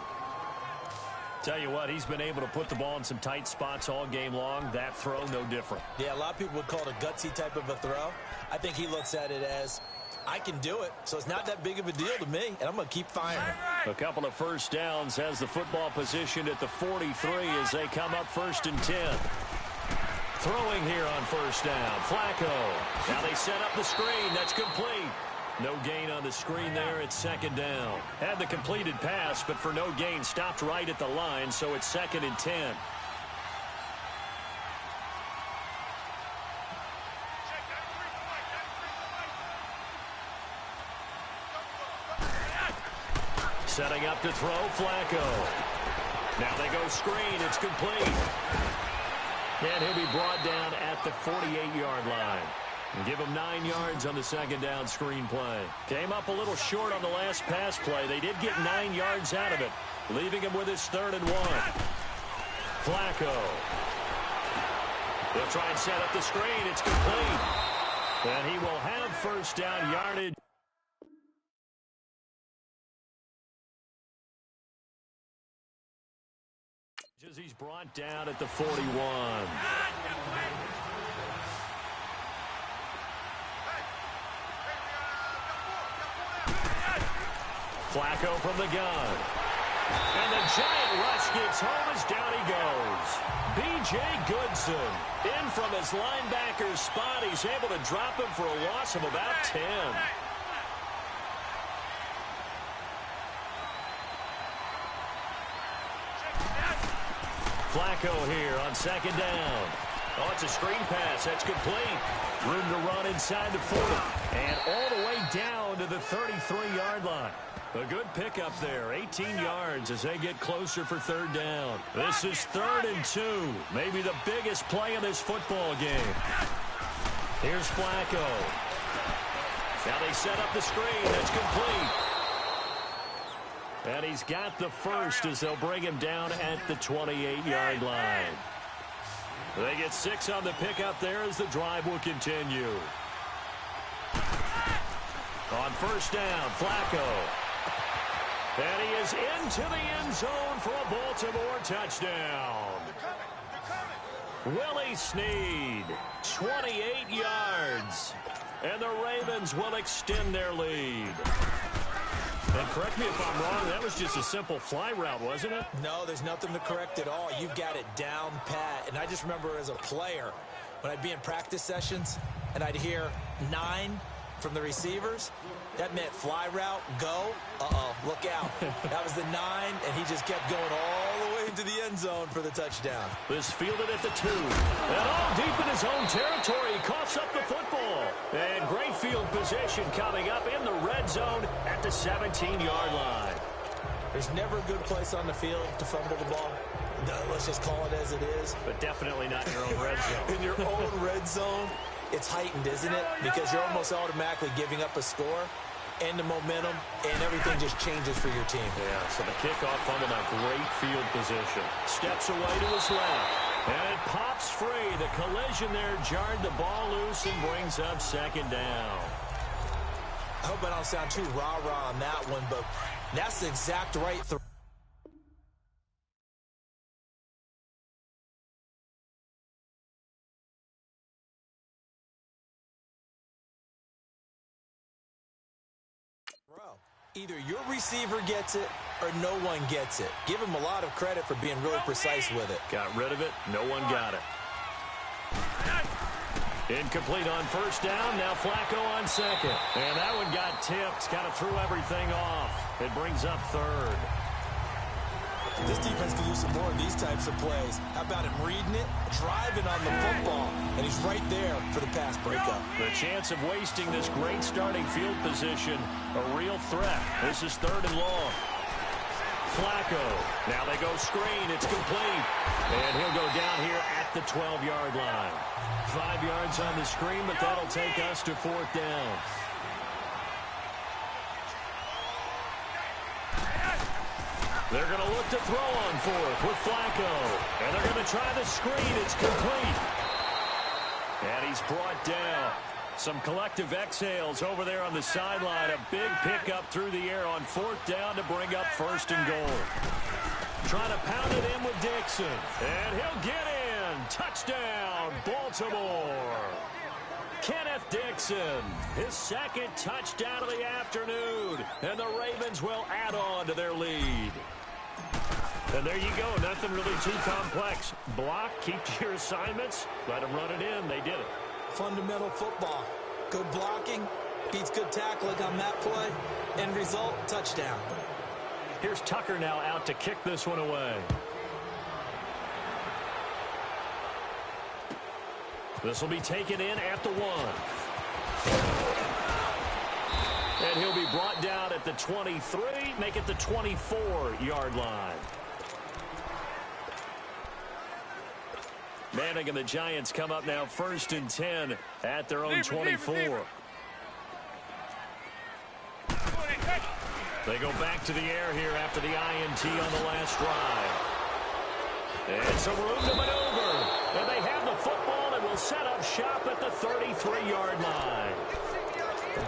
Tell you what, he's been able to put the ball in some tight spots all game long. That throw, no different. Yeah, a lot of people would call it a gutsy type of a throw. I think he looks at it as I can do it, so it's not that big of a deal to me, and I'm going to keep firing. A couple of first downs has the football positioned at the 43 as they come up 1st and 10. Throwing here on first down, Flacco. Now they set up the screen. That's complete. No gain on the screen there. It's 2nd down. Had the completed pass, but for no gain, stopped right at the line, so it's 2nd and 10. Setting up to throw, Flacco. Now they go screen. It's complete. And he'll be brought down at the 48-yard line. And give him 9 yards on the 2nd down screen play. Came up a little short on the last pass play. They did get 9 yards out of it, leaving him with his 3rd and 1. Flacco. They'll try and set up the screen. It's complete. And he will have first down yardage. As he's brought down at the 41. Flacco from the gun. And the giant rush gets home as down he goes. B.J. Goodson in from his linebacker spot. He's able to drop him for a loss of about 10. Flacco here on 2nd down. Oh, it's a screen pass. That's complete. Room to run inside the 40. And all the way down to the 33-yard line. A good pickup there. 18 yards as they get closer for 3rd down. This is 3rd and 2. Maybe the biggest play in this football game. Here's Flacco. Now they set up the screen. That's complete. And he's got the first as they'll bring him down at the 28-yard line. They get 6 on the pickup there as the drive will continue. On first down, Flacco. And he is into the end zone for a Baltimore touchdown. Willie Snead, 28 yards. And the Ravens will extend their lead. And correct me if I'm wrong, that was just a simple fly route, wasn't it? No, there's nothing to correct at all. You've got it down pat. And I just remember as a player, when I'd be in practice sessions and I'd hear 9 from the receivers, that meant fly route, go, look out. That was the 9, and he just kept going all the way into the end zone for the touchdown. This fielded at the 2. And all deep in his own territory, he coughs up the football. And great field position coming up in the red zone at the 17-yard line. There's never a good place on the field to fumble the ball. Let's just call it as it is. But definitely not in your own red zone. In your own red zone, it's heightened, isn't it? Because you're almost automatically giving up a score and the momentum, and everything just changes for your team. Yeah, so the kickoff fumbled a great field position. Steps away to his left. And it pops free. The collision there jarred the ball loose and brings up 2nd down. I hope I don't sound too rah-rah on that one, but that's the exact right throw. Either your receiver gets it or no one gets it. Give him a lot of credit for being really precise with it. Got rid of it. No one got it. Incomplete on first down. Now Flacco on 2nd. And that one got tipped. Kind of threw everything off. It brings up 3rd. This defense can use some more of these types of plays. How about him reading it, driving on the football, and he's right there for the pass breakup. The chance of wasting this great starting field position, a real threat. This is 3rd and long. Flacco. Now they go screen. It's complete. And he'll go down here at the 12-yard line. 5 yards on the screen, but that'll take us to 4th down. They're going to look to throw on 4th with Flacco. And they're going to try the screen. It's complete. And he's brought down. Some collective exhales over there on the sideline. A big pickup through the air on 4th down to bring up 1st and goal. Trying to pound it in with Dixon. And he'll get in. Touchdown, Baltimore. Kenneth Dixon, his second touchdown of the afternoon, and the Ravens will add on to their lead. And there you go, nothing really too complex. Block, keep to your assignments, let them run it in. They did it. Fundamental football. Good blocking, beats good tackling on that play. End result, touchdown. Here's Tucker now out to kick this one away. This will be taken in at the 1. And he'll be brought down at the 23, make it the 24-yard line. Manning and the Giants come up now 1st and 10 at their own 24. They go back to the air here after the INT on the last drive. And some room to maneuver. And they have the football and will set up shop at the 33-yard line.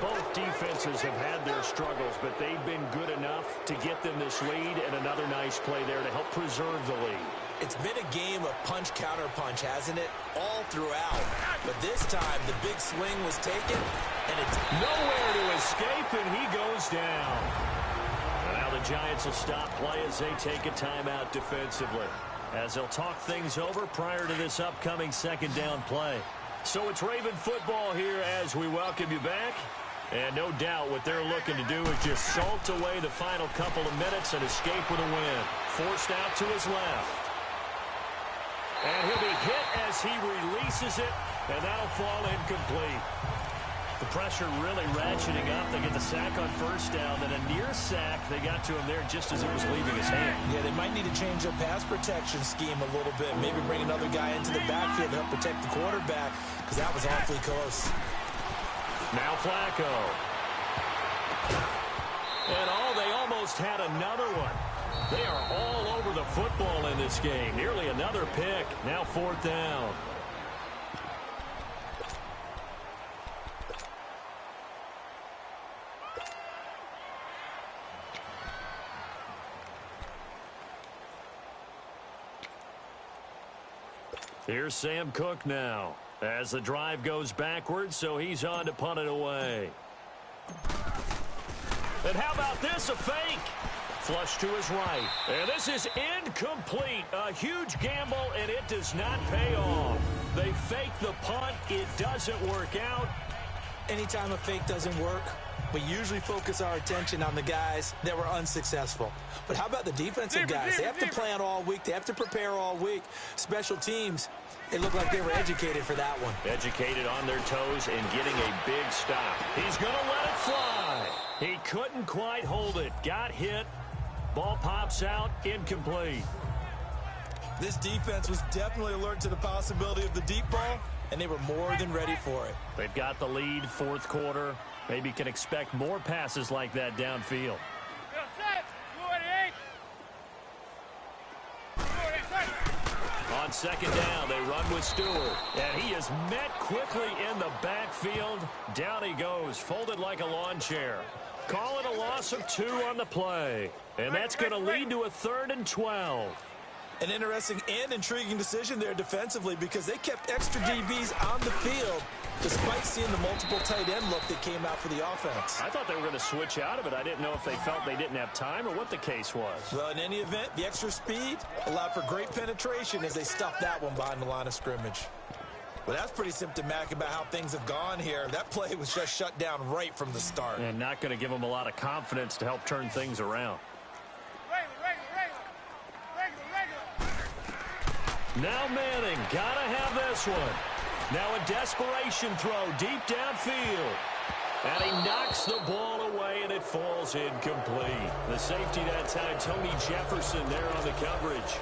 Both defenses have had their struggles, but they've been good enough to get them this lead, and another nice play there to help preserve the lead. It's been a game of punch-counter-punch, hasn't it? All throughout. But this time, the big swing was taken, and it's nowhere to escape, and he goes down. And now the Giants will stop play as they take a timeout defensively, as they'll talk things over prior to this upcoming second down play. So it's Raven football here as we welcome you back. And no doubt what they're looking to do is just salt away the final couple of minutes and escape with a win. Forced out to his left. And he'll be hit as he releases it, and that'll fall incomplete. The pressure really ratcheting up. They get the sack on first down, then a near sack. They got to him there just as it was leaving his hand. Yeah, they might need to change their pass protection scheme a little bit. Maybe bring another guy into the backfield to help protect the quarterback, because that was awfully close. Now Flacco. And they almost had another one. They are all over the football in this game. Nearly another pick. Now 4th down. Here's Sam Cook now as the drive goes backwards, so he's on to punt it away. And how about this, a fake? Flush to his right. And this is incomplete. A huge gamble, and it does not pay off. They fake the punt. It doesn't work out. Anytime a fake doesn't work, we usually focus our attention on the guys that were unsuccessful. But how about the defensive guys? They have to plan all week. They have to prepare all week. Special teams, it looked like they were educated for that one. Educated on their toes and getting a big stop. He's going to let it fly. He couldn't quite hold it. Got hit. Ball pops out. Incomplete. This defense was definitely alert to the possibility of the deep ball, and they were more than ready for it. They've got the lead, 4th quarter. Maybe can expect more passes like that downfield. On 2nd down, they run with Stewart. And he is met quickly in the backfield. Down he goes, folded like a lawn chair. Call it a loss of 2 on the play. And that's going to lead to a 3rd and 12. An interesting and intriguing decision there defensively, because they kept extra DBs on the field despite seeing the multiple tight end look that came out for the offense. I thought they were going to switch out of it. I didn't know if they felt they didn't have time or what the case was. Well, in any event, the extra speed allowed for great penetration as they stuffed that one behind the line of scrimmage. Well, that's pretty symptomatic about how things have gone here. That play was just shut down right from the start. And not going to give them a lot of confidence to help turn things around. Now Manning, gotta have this one. Now a desperation throw deep downfield. And he knocks the ball away, and it falls incomplete. The safety that time, Tony Jefferson there on the coverage.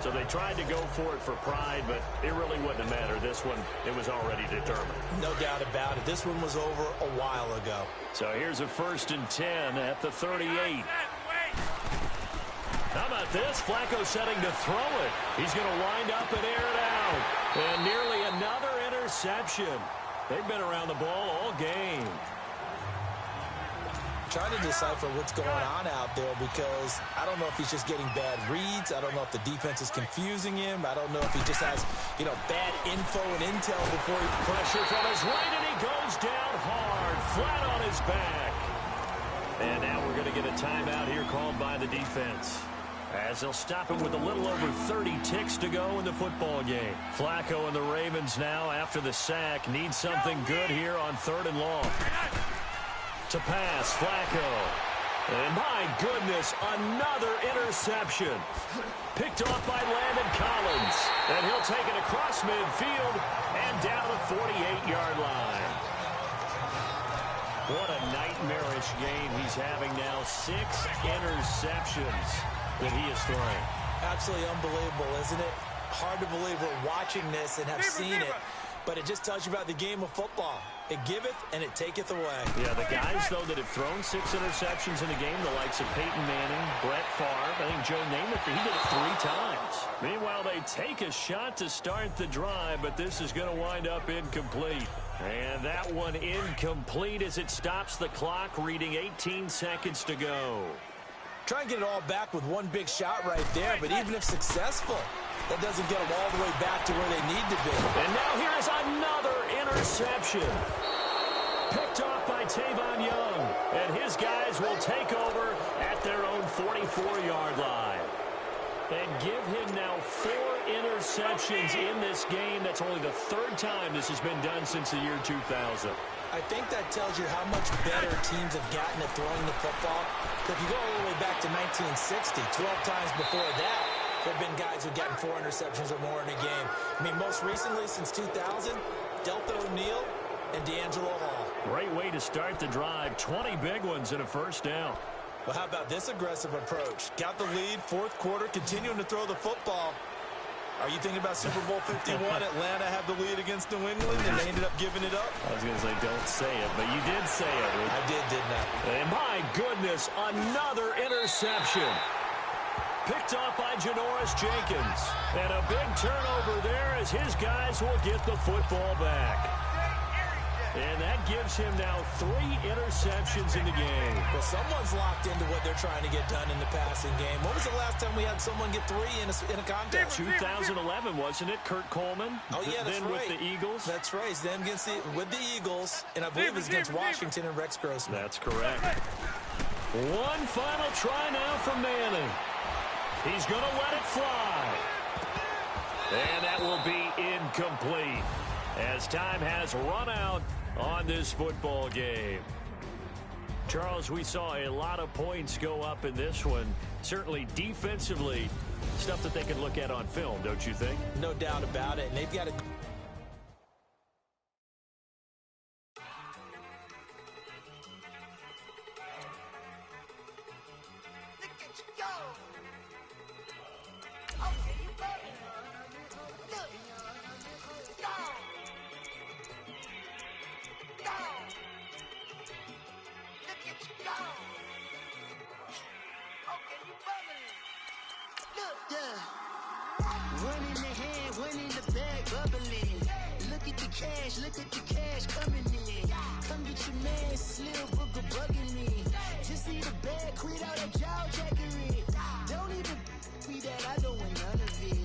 So they tried to go for it for pride, but it really wouldn't matter. This one, it was already determined. No doubt about it. This one was over a while ago. So here's a 1st and 10 at the 38. How about this? Flacco setting to throw it. He's going to wind up and air it out. And nearly another interception. They've been around the ball all game. trying to decipher what's going on out there because I don't know if he's just getting bad reads. I don't know if the defense is confusing him. I don't know if he just has, bad info and intel before he... Pressure from his right, and he goes down hard, flat on his back. And now we're going to get a timeout here called by the defense, as they'll stop him with a little over 30 ticks to go in the football game. Flacco and the Ravens now, after the sack, need something good here on 3rd and long. To pass, Flacco. And my goodness, another interception. Picked off by Landon Collins. And he'll take it across midfield and down the 48-yard line. What a nightmarish game he's having now. 6 interceptions that he is throwing. Absolutely unbelievable, isn't it? Hard to believe we're watching this and have seen it, but it just tells you about the game of football. It giveth and it taketh away. Yeah, the guys, though, that have thrown 6 interceptions in a game, the likes of Peyton Manning, Brett Favre, I think Joe Namath, he did it 3 times. Meanwhile, they take a shot to start the drive, but this is going to wind up incomplete. And that one incomplete as it stops the clock, reading 18 seconds to go. Try and get it all back with one big shot right there, but even if successful, that doesn't get them all the way back to where they need to be. And now here's another interception. Picked off by Tavon Young, and his guys will take over at their own 44-yard line. And give him now 4 interceptions in this game. That's only the 3rd time this has been done since the year 2000. I think that tells you how much better teams have gotten at throwing the football. If you go all the way back to 1960, 12 times before that, there have been guys who've gotten 4 interceptions or more in a game. I mean, most recently, since 2000, Delta O'Neal and D'Angelo Hall. Great way to start the drive. 20 big ones and a first down. Well, how about this aggressive approach? Got the lead, 4th quarter, continuing to throw the football. Are you thinking about Super Bowl 51? Atlanta had the lead against New England, and they ended up giving it up? I was going to say, don't say it, but you did say it. I did, didn't I? And my goodness, another interception. Picked off by Janoris Jenkins. And a big turnover there as his guys will get the football back. And that gives him now 3 interceptions in the game. Well, someone's locked into what they're trying to get done in the passing game. When was the last time we had someone get 3 in a contest? 2011, wasn't it? Kurt Coleman. Oh, yeah, that's then right. With the Eagles. That's right. Then with the Eagles, and I believe it was against Washington and Rex Grossman. That's correct. One final try now from Manning. He's going to let it fly. And that will be incomplete as time has run out on this football game. Charles, we saw a lot of points go up in this one. Certainly defensively, stuff that they can look at on film, don't you think? No doubt about it. And they've got to... One in the hand, one in the bag, bubbling. Look at the cash coming in. Come get your man, Slim Booker bugging me. Just see the bag, quit all that jaw jackery. Don't even me that I don't want none of it.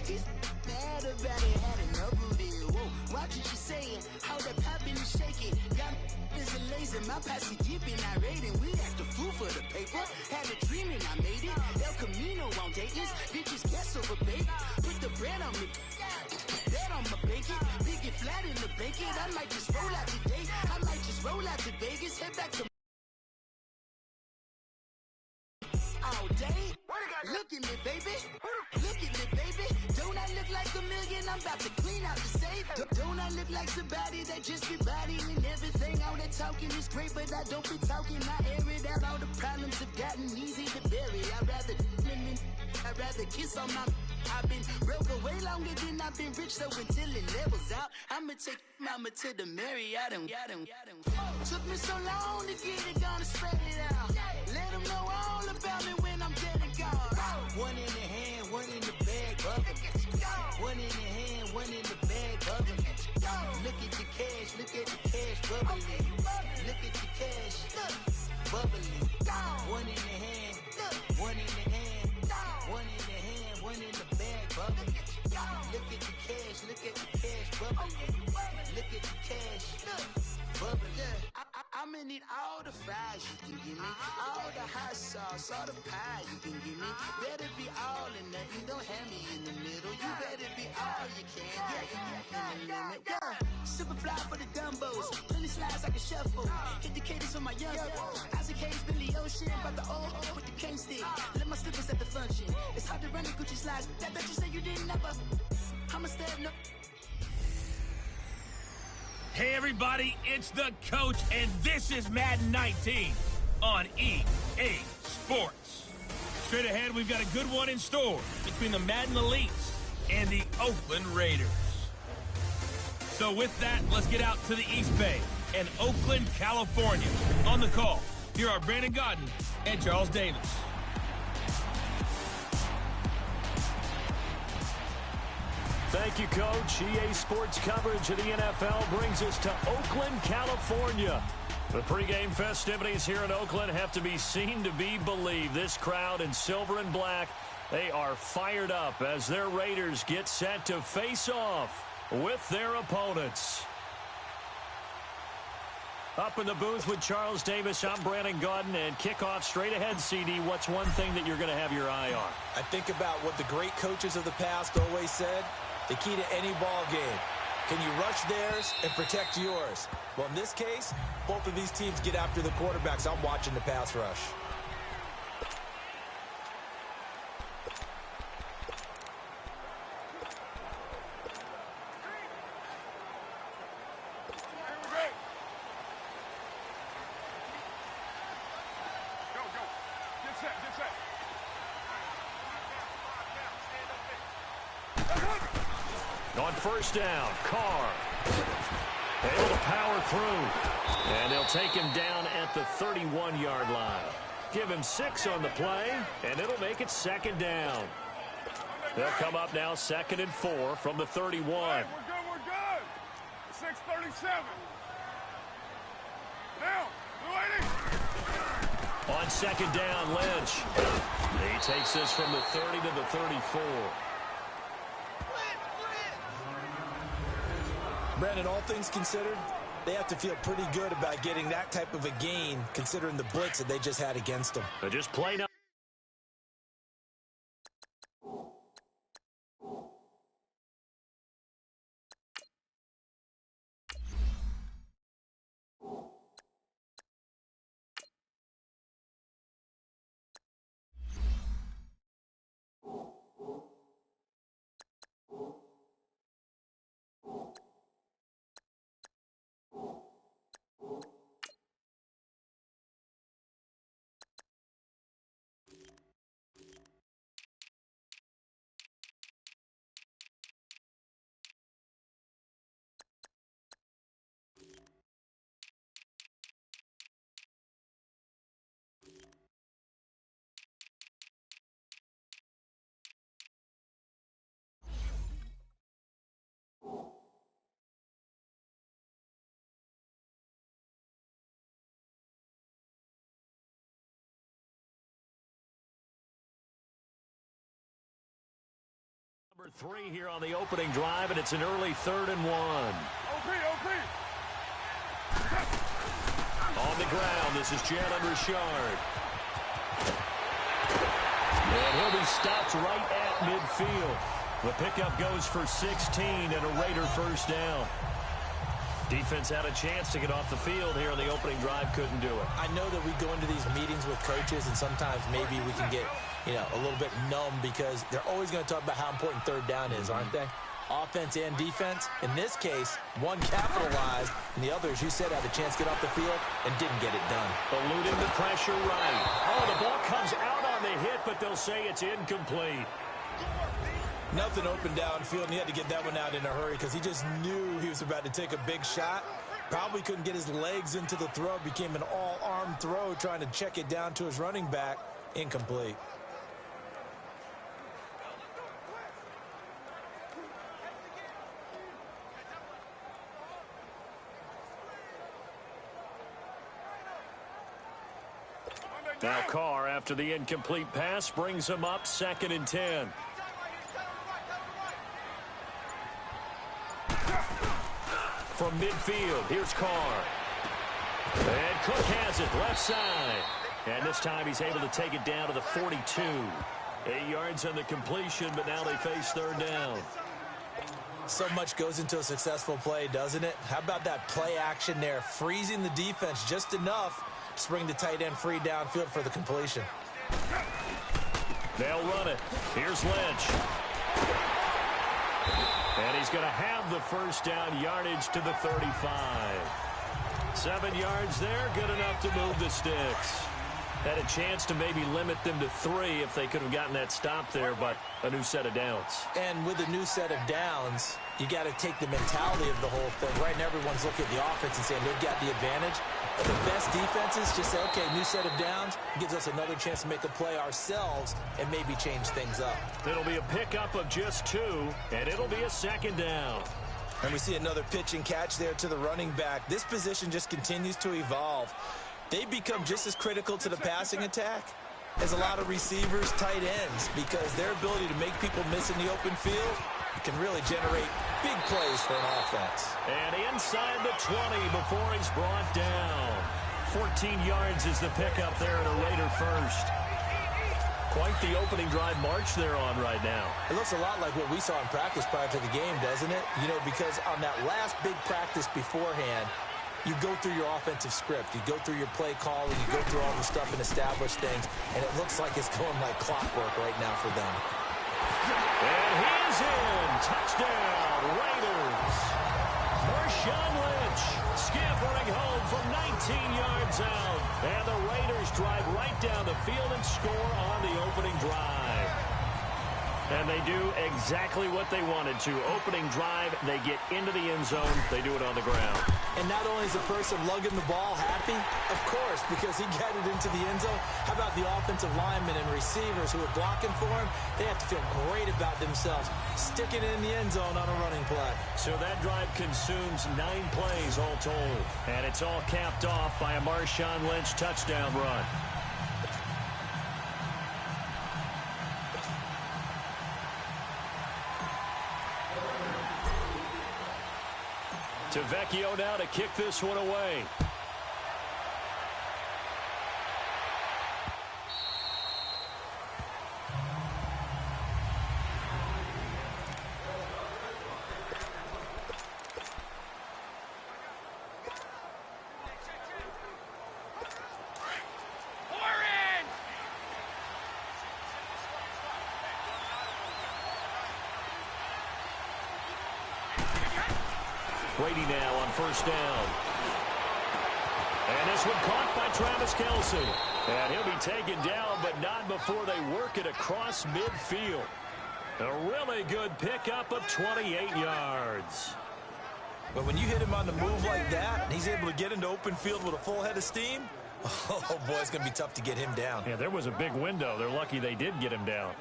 He's mad about it, had enough of it. Whoa, watch what you saying, how that poppin' and shaking. Got is a laser, my posse deep and I raiding. We act the fool for the paper. Had a dream and I made it. El Camino on Dayton's, bitches guess over bait. Put the bread on me, bet on my bacon. Big it flat in the bacon. I might just roll out today. I might just roll out to Vegas, head back to all day. Look at me, baby. Look at me, baby. Don't I look like a million? I'm about to clean out the safe. Don't I look like somebody that just be bodying everything? All that talking is great, but I don't be talking. I air it out. All the problems have gotten easy to bury. I'd rather kiss on my... I've been broke way longer than I've been rich, so until it levels out, I'ma take mama to the Marriott and took me so long to get it, gonna spread it out. Let them know all about me when I'm dead and gone. One in the hand, one in the bag, bubbling. One in the hand, one in the bag, bubbling. Look at the cash, bubbling. Look at the cash. bubbling. One in the hand, one in the hand, one in the hand, one in the bag, bubbling. Look at the cash, bubbling. Look at the cash, bubbling. I'm gonna need all the fries you can give me, all the hot sauce, all the pie you can give me. Better be all or nothing, don't have me in the middle. You better be all you can, yeah. Super fly for the dumbos, plenty slides I can shuffle. Hit the cadence on my young Isaac Hayes, Billy Ocean, about the old with the cane stick. Let my slippers at the function. It's hard to run the Gucci slides. That you say you didn't never. I'ma stand up. Hey everybody, it's the coach, and this is Madden 19 on EA Sports. Straight ahead, we've got a good one in store between the Madden Elites and the Oakland Raiders. So with that, let's get out to the East Bay and Oakland, California. On the call, here are Brandon Godden and Charles Davis. Thank you, Coach. EA Sports coverage of the NFL brings us to Oakland, California. The pregame festivities here in Oakland have to be seen to be believed. This crowd in silver and black, they are fired up as their Raiders get set to face off with their opponents. Up in the booth with Charles Davis, I'm Brandon Godden, and kickoff straight ahead, CD. What's one thing that you're going to have your eye on? I think about what the great coaches of the past always said. The key to any ball game. Can you rush theirs and protect yours? Well, in this case, both of these teams get after the quarterbacks. I'm watching the pass rush. On first down, Carr able to power through, and they'll take him down at the 31-yard line. Give him 6 on the play, and it'll make it second down. They'll come up now 2nd and 4 from the 31. We're good. 6:37. Now, On second down, Lynch. He takes this from the 30 to the 34. Brandon, all things considered, they have to feel pretty good about getting that type of a gain, considering the blitz that they just had against them. But just play now. Number 3 here on the opening drive, and it's an early 3rd and 1. OP. On the ground, this is Jalen Richard. And he'll be stopped right at midfield. The pickup goes for 16 and a Raider first down. Defense had a chance to get off the field here on the opening drive, couldn't do it. I know that we go into these meetings with coaches, and sometimes maybe we can get, a little bit numb because they're always going to talk about how important 3rd down is, aren't they? Offense and defense. In this case, one capitalized, and the other, as you said, had a chance to get off the field and didn't get it done. Eluding the pressure right. Oh, the ball comes out on the hit, but they'll say it's incomplete. Nothing open downfield, and he had to get that one out in a hurry because he just knew he was about to take a big shot. Probably couldn't get his legs into the throw. Became an all-arm throw trying to check it down to his running back. Incomplete. Now Carr, after the incomplete pass, brings him up 2nd and 10. From midfield, here's Carr. And Cook has it, left side. And this time he's able to take it down to the 42. 8 yards on the completion, but now they face 3rd down. So much goes into a successful play, doesn't it? How about that play action there, freezing the defense just enough to bring the tight end free downfield for the completion. They'll run it. Here's Lynch. And he's going to have the first down, yardage to the 35. 7 yards there, good enough to move the sticks. Had a chance to maybe limit them to 3 if they could have gotten that stop there, but a new set of downs. And with a new set of downs, you got to take the mentality of the whole thing. Right now, everyone's looking at the offense and saying they've got the advantage. The best defenses just say, okay, new set of downs, gives us another chance to make a play ourselves and maybe change things up. It'll be a pickup of just 2, and it'll be a 2nd down. And we see another pitch and catch there to the running back. This position just continues to evolve. They become just as critical to the passing attack as a lot of receivers, tight ends, because their ability to make people miss in the open field can really generate big plays for an offense. And inside the 20 before he's brought down. 14 yards is the pickup there at a Raider first. Quite the opening drive march they're on right now. It looks a lot like what we saw in practice prior to the game, doesn't it? You know, because on that last big practice beforehand, you go through your offensive script. You go through your play calling. You go through all the stuff and establish things. And it looks like it's going like clockwork right now for them. And he's in. Touchdown, Raiders. Marshawn Lynch scampering home from 19 yards out. And the Raiders drive right down the field and score on the opening drive. And they do exactly what they wanted to. Opening drive, they get into the end zone. They do it on the ground. And not only is the person lugging the ball happy, of course, because he got it into the end zone. How about the offensive linemen and receivers who are blocking for him? They have to feel great about themselves, sticking it in the end zone on a running play. So that drive consumes 9 plays all told. And it's all capped off by a Marshawn Lynch touchdown run. To Vecchio now to kick this one away. Brady now on first down. And this one caught by Travis Kelce. And he'll be taken down, but not before they work it across midfield. A really good pickup of 28 yards. But when you hit him on the move like that, and he's able to get into open field with a full head of steam, oh boy, it's going to be tough to get him down. Yeah, there was a big window. They're lucky they did get him down.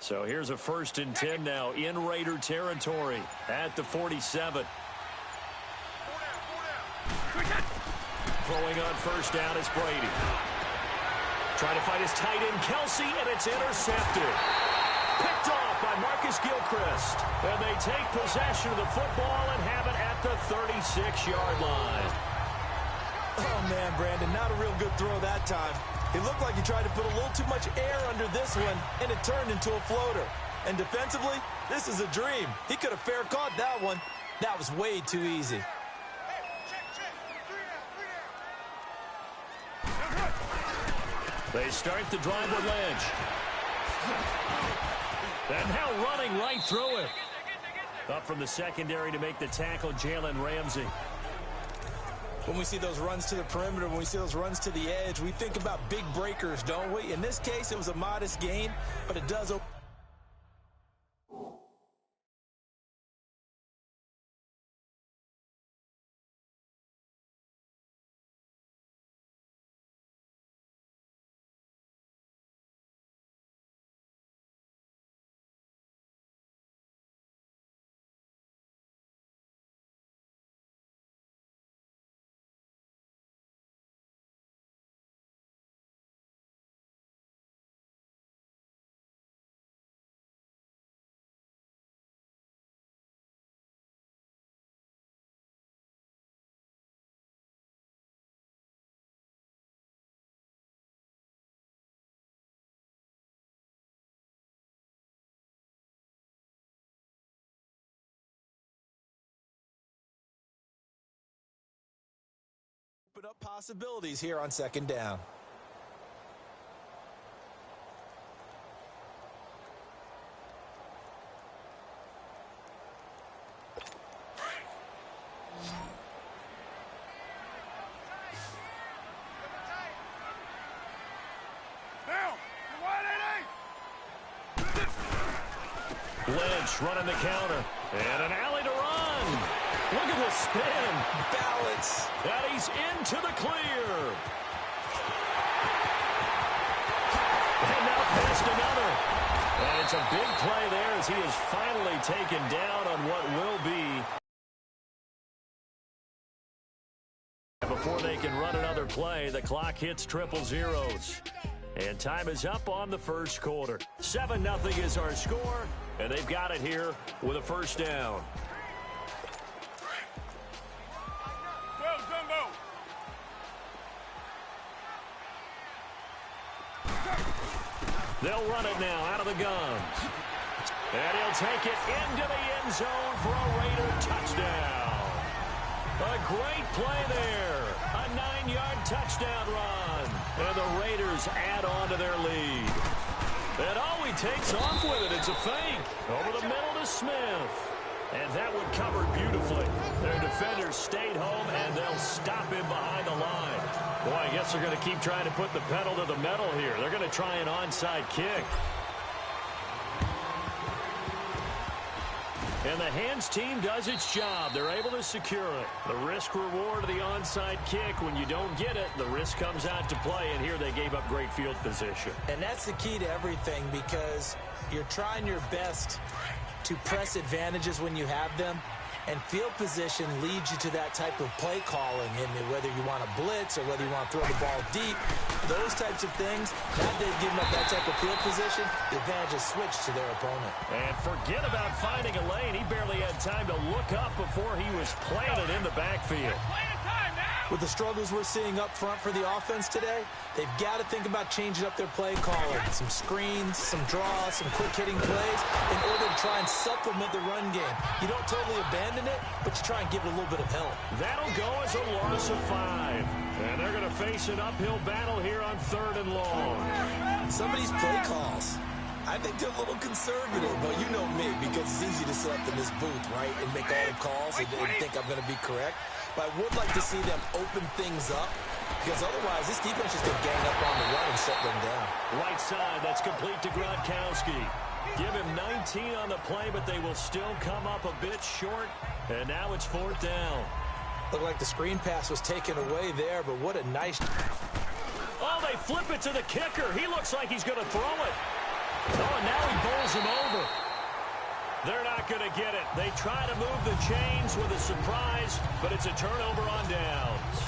So here's a 1st and 10 now in Raider territory at the 47. Throwing on first down is Brady. Trying to find his tight end Kelce, and it's intercepted. Picked off by Marcus Gilchrist. And they take possession of the football and have it at the 36-yard line. Oh, man, Brandon, not a real good throw that time. It looked like he tried to put a little too much air under this one, and it turned into a floater. And defensively, this is a dream. He could have fair caught that one. That was way too easy. They start the drive with Lynch. And now running right through it. Up from the secondary to make the tackle, Jalen Ramsey. When we see those runs to the perimeter, when we see those runs to the edge, we think about big breakers, don't we? In this case, it was a modest gain, but it does open Open up possibilities here on second down. Lynch running the counter. And an alley to run. Look at the spin. Balance. And he's into the clear. And now past another. And it's a big play there as he is finally taken down on what will be. Before they can run another play, the clock hits triple zeros. And time is up on the first quarter. 7-0 is our score, and they've got it here with a first down. Well, Dumbo. They'll run it now out of the guns. And he'll take it into the end zone for a Raider touchdown. A great play there. A 9-yard touchdown run. And the Raiders add on to their lead. And he takes off with it. It's a fake. Over the middle to Smith. And that one covered beautifully. Their defenders stayed home, and they'll stop him behind the line. Boy, I guess they're going to keep trying to put the pedal to the metal here. They're going to try an onside kick. And the hands team does its job. They're able to secure it. The risk-reward of the onside kick, when you don't get it, the risk comes out to play, and here they gave up great field position. And that's the key to everything, because you're trying your best to press advantages when you have them, and field position leads you to that type of play calling, and whether you want to blitz or whether you want to throw the ball deep, those types of things, now they've given up that type of field position, the advantage is switched to their opponent. And forget about finding a lane. He barely had time to look up before he was planted in the backfield. With the struggles we're seeing up front for the offense today, they've got to think about changing up their play calling. Some screens, some draws, some quick-hitting plays in order to try and supplement the run game. You don't totally abandon it, but you try and give it a little bit of help. That'll go as a loss of 5. And they're going to face an uphill battle here on 3rd and long. Some of these play calls, I think they're a little conservative, but you know me, because it's easy to sit up in this booth, right, and make all the calls and think I'm going to be correct. But I would like to see them open things up, because otherwise this defense is going to gang up on the run and shut them down. Right side, that's complete to Gronkowski. Give him 19 on the play, but they will still come up a bit short. And now it's 4th down. Looked like the screen pass was taken away there, but what a nice... Oh, they flip it to the kicker. He looks like he's going to throw it. Oh, and now he bowls him over. They're not going to get it. They try to move the chains with a surprise, but it's a turnover on downs.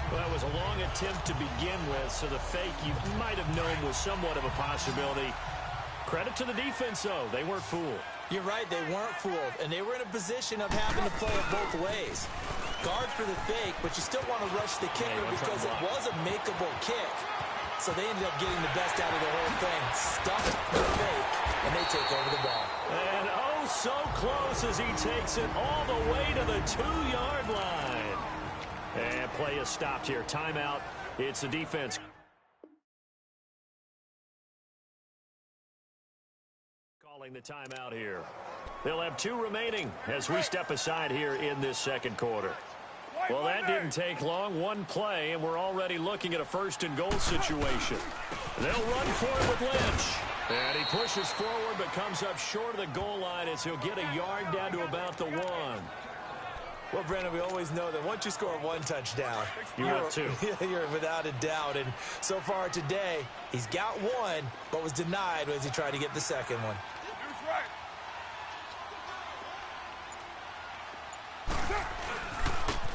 Well, that was a long attempt to begin with, so the fake you might have known was somewhat of a possibility. Credit to the defense, though. They weren't fooled. You're right, they weren't fooled, and they were in a position of having to play it both ways. Guard for the fake, but you still want to rush the kicker because it was a makeable kick. So they ended up getting the best out of the whole thing. Stuffed the fake, and they take over the ball. And oh, so close as he takes it all the way to the 2-yard line. And play is stopped here. Timeout. It's the defense. Calling the timeout here. They'll have 2 remaining as we step aside here in this second quarter. Well, that didn't take long. 1 play, and we're already looking at a 1st and goal situation. They'll run for it with Lynch. And he pushes forward but comes up short of the goal line as he'll get a yard down to about the 1. Well, Brandon, we always know that once you score 1 touchdown, you're 2. You're without a doubt. And so far today, he's got 1, but was denied as he tried to get the second one.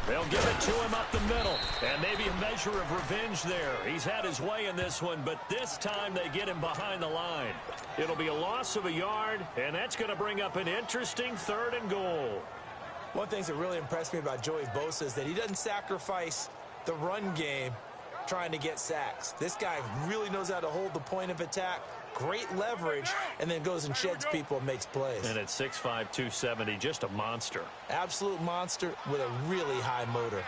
They'll give it to him up the middle, and maybe a measure of revenge there. He's had his way in this one, but this time they get him behind the line. It'll be a loss of a yard, and that's going to bring up an interesting 3rd and goal. One thing that really impressed me about Joey Bosa is that he doesn't sacrifice the run game trying to get sacks. This guy really knows how to hold the point of attack, great leverage, and then goes and sheds people and makes plays. And at 6'5", 270, just a monster. Absolute monster with a really high motor.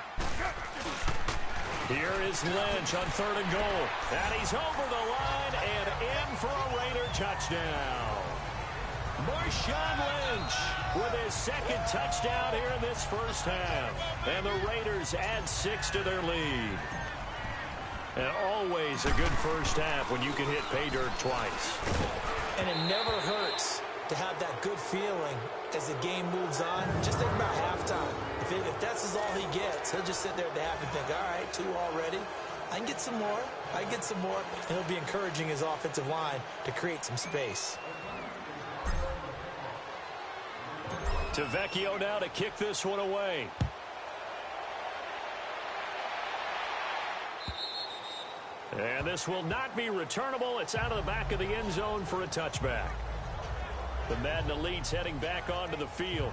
Here is Lynch on 3rd and goal. And he's over the line and in for a Raider touchdown. Marshawn Lynch with his second touchdown here in this first half. And the Raiders add 6 to their lead. And always a good first half when you can hit pay dirt twice. And it never hurts to have that good feeling as the game moves on. Just think about halftime. If that's all he gets, he'll just sit there at the half and think, all right, 2 already. I can get some more. I can get some more. And he'll be encouraging his offensive line to create some space. Tavecchio now to kick this one away. And this will not be returnable. It's out of the back of the end zone for a touchback. The Madden Elites heading back onto the field.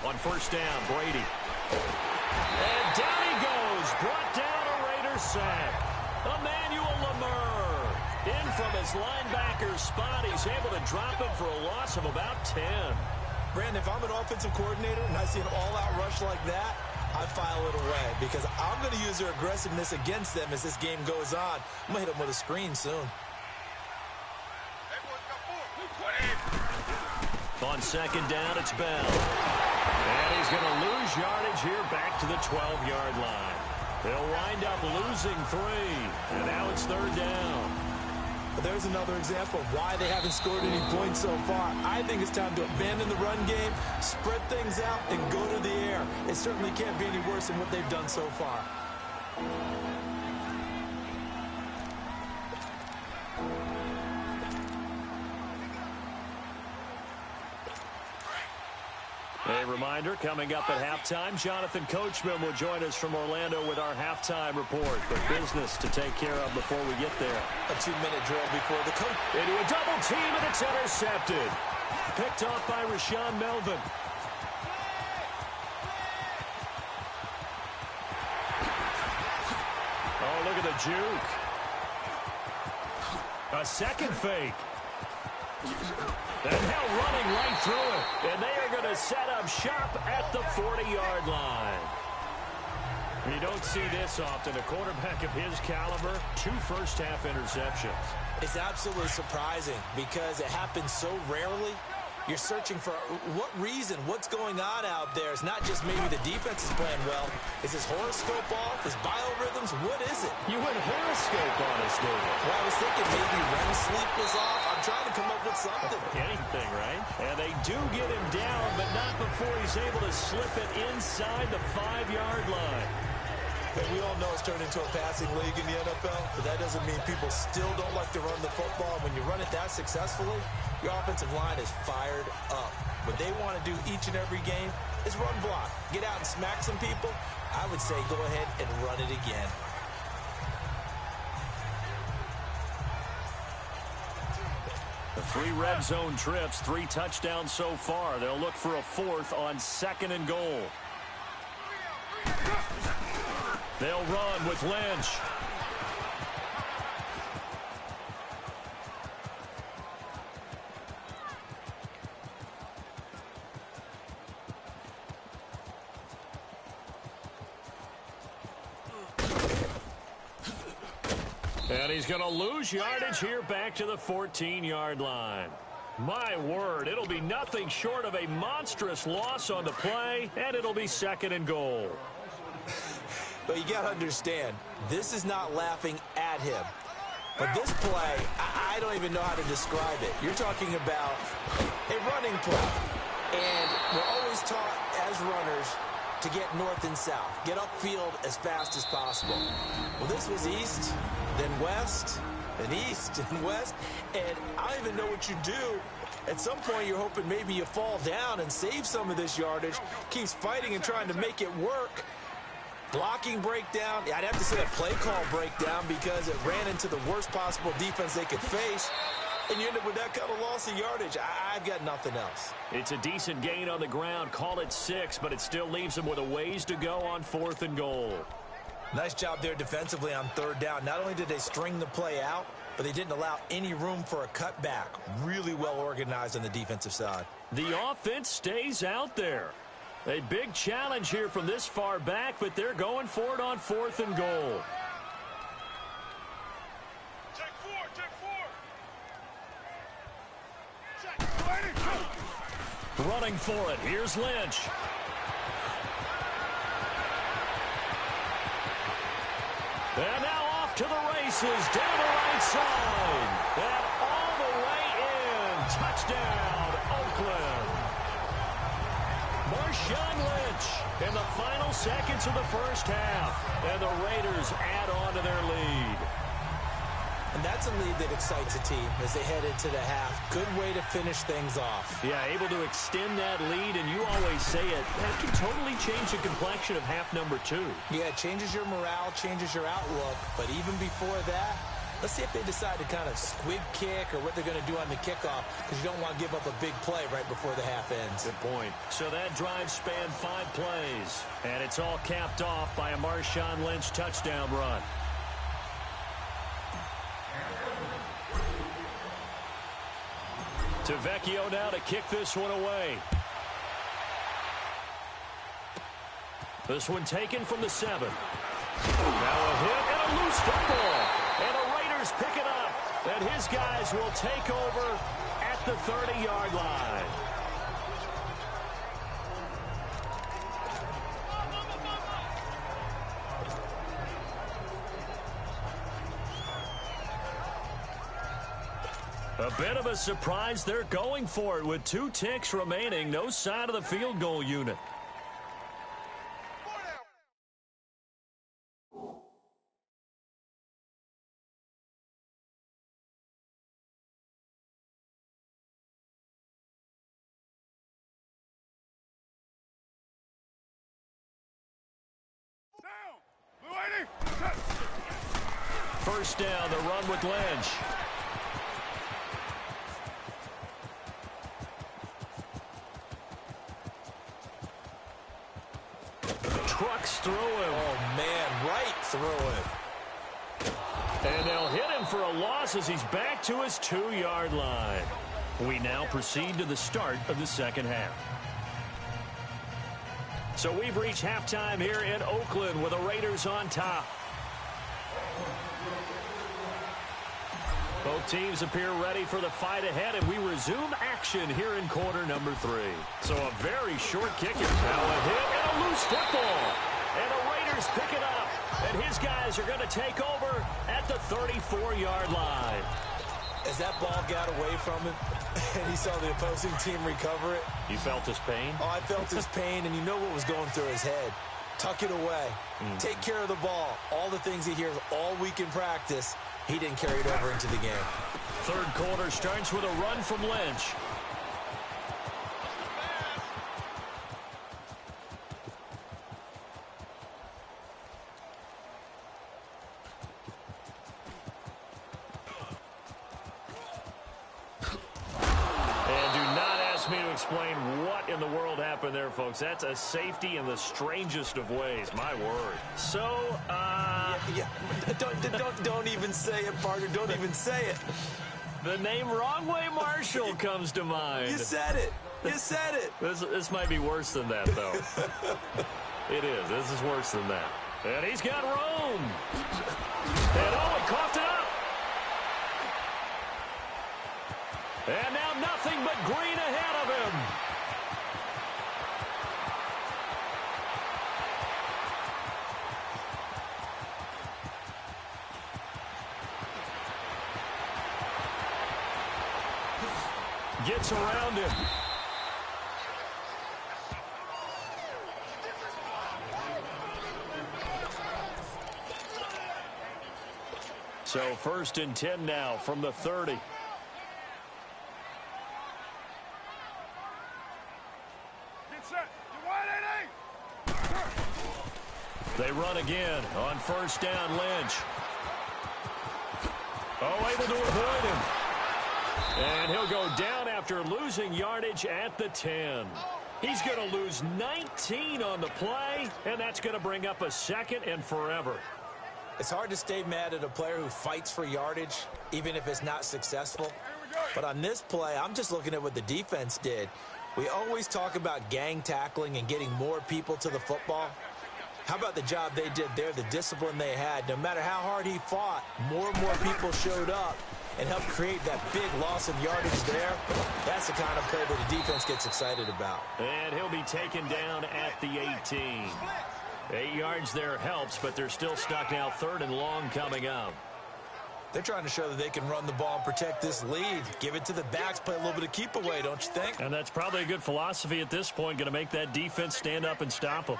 On first down, Brady. And down he goes. Brought down a Raiders sack. Emmanuel Lamur. In from his linebacker spot. He's able to drop him for a loss of about 10. Brandon, if I'm an offensive coordinator and I see an all-out rush like that, I file it away because I'm going to use their aggressiveness against them as this game goes on. I'm going to hit them with a screen soon. On second down, it's Bell. And he's going to lose yardage here back to the 12-yard line. They'll wind up losing 3. And now it's 3rd down. There's another example of why they haven't scored any points so far. I think it's time to abandon the run game, spread things out, and go to the air. It certainly can't be any worse than what they've done so far. A reminder, coming up at halftime, Jonathan Coachman will join us from Orlando with our halftime report. But business to take care of before we get there. A 2-minute drill before the coach. Into a double team, and it's intercepted. Picked off by Rashaan Melvin. Oh, look at the juke. A second fake. And now running right through it. And they are going to set up shop at the 40-yard line. You don't see this often. A quarterback of his caliber, 2 first-half interceptions. It's absolutely surprising because it happens so rarely. You're searching for what reason, what's going on out there. It's not just maybe the defense is playing well. Is his horoscope off? His biorhythms? What is it? You went horoscope on us, David. Well, I was thinking maybe REM sleep was off. I'm trying to come up with something. Anything, right? And they do get him down, but not before he's able to slip it inside the 5-yard line. And we all know it's turned into a passing league in the NFL, but that doesn't mean people still don't like to run the football. When you run it that successfully, your offensive line is fired up. What they want to do each and every game is run block. Get out and smack some people. I would say go ahead and run it again. The 3 red zone trips, 3 touchdowns so far. They'll look for a 4th on 2nd and goal. They'll run with Lynch. And he's going to lose yardage here back to the 14-yard line. My word, it'll be nothing short of a monstrous loss on the play, and it'll be 2nd and goal. But you got to understand, this is not laughing at him. But this play, I don't even know how to describe it. You're talking about a running play. And we're always taught as runners to get north and south, get upfield as fast as possible. Well, this was east, then west, and east and west, and I don't even know what you do. At some point, you're hoping maybe you fall down and save some of this yardage. Keeps fighting and trying to make it work. Blocking breakdown. I'd have to say a play call breakdown because it ran into the worst possible defense they could face. And you end up with that kind of loss of yardage. I've got nothing else. It's a decent gain on the ground. Call it 6, but it still leaves them with a ways to go on 4th and goal. Nice job there defensively on 3rd down. Not only did they string the play out, but they didn't allow any room for a cutback. Really well organized on the defensive side. The offense stays out there. A big challenge here from this far back, but they're going for it on 4th and goal. Running for it. Here's Lynch. And now off to the races, down the right side. And all the way in. Touchdown, Oakland. Marshawn Lynch in the final seconds of the first half. And the Raiders add on to their lead. And that's a lead that excites a team as they head into the half. Good way to finish things off. Yeah, able to extend that lead, and you always say it, that can totally change the complexion of half number 2. Yeah, it changes your morale, changes your outlook. But even before that, let's see if they decide to kind of squib kick or what they're going to do on the kickoff, because you don't want to give up a big play right before the half ends. Good point. So that drive spanned 5 plays, and it's all capped off by a Marshawn Lynch touchdown run. To Vecchio now to kick this one away. This one taken from the 7. Now a hit and a loose football. And the Raiders pick it up. And his guys will take over at the 30-yard line. A bit of a surprise. They're going for it with 2 ticks remaining. No sign of the field goal unit. First down, the run with Lynch. Trucks through him. Oh, man, right through him. And they'll hit him for a loss as he's back to his 2-yard line. We now proceed to the start of the second half. So we've reached halftime here in Oakland with the Raiders on top. Both teams appear ready for the fight ahead, and we resume action here in quarter number 3. So a very short kick. Now a hit and a loose football. And the Raiders pick it up. And his guys are going to take over at the 34-yard line. As that ball got away from him, and he saw the opposing team recover it. You felt his pain? Oh, I felt his pain, and you know what was going through his head. Tuck it away. Take care of the ball. All the things he hears all week in practice, he didn't carry it over into the game. Third quarter starts with a run from Lynch. Explain what in the world happened there, folks. That's a safety in the strangest of ways. My word. So, Don't even say it, partner. Don't even say it. The name Wrong Way Marshall comes to mind. You said it. You said it. This might be worse than that, though. It is. This is worse than that. And he's got room. And he coughed it up. And now nothing but green ahead of him. Gets around him. So 1st and 10 now from the 30. Get set. You're wide, 8-8. They run again on 1st down. Lynch. Oh, able to avoid him. And he'll go down after losing yardage at the 10. He's going to lose 19 on the play, and that's going to bring up a 2nd and forever. It's hard to stay mad at a player who fights for yardage, even if it's not successful. But on this play, I'm just looking at what the defense did. We always talk about gang tackling and getting more people to the football. How about the job they did there, the discipline they had? No matter how hard he fought, more and more people showed up and helped create that big loss of yardage there. That's the kind of play that the defense gets excited about. And he'll be taken down at the 18. 8 yards there helps, but they're still stuck now. 3rd and long coming up. They're trying to show that they can run the ball and protect this lead. Give it to the backs, play a little bit of keep away, don't you think? And that's probably a good philosophy at this point, going to make that defense stand up and stop them.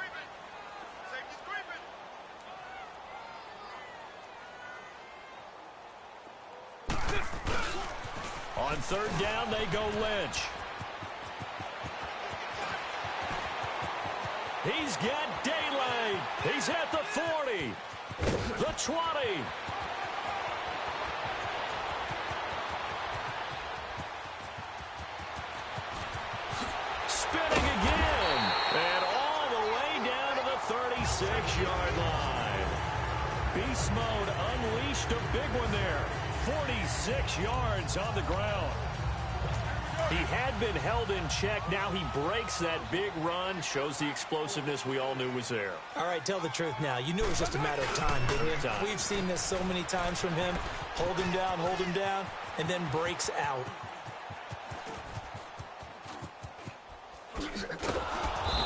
On 3rd down, they go Lynch. He's got daylight. He's at the 40, the 20. Spinning again. And all the way down to the 36-yard line. Beast mode unleashed, a big one there. 46 yards on the ground. He had been held in check. Now he breaks that big run. Shows the explosiveness we all knew was there. All right, tell the truth now. You knew it was just a matter of time, didn't you? We've seen this so many times from him. Hold him down, and then breaks out.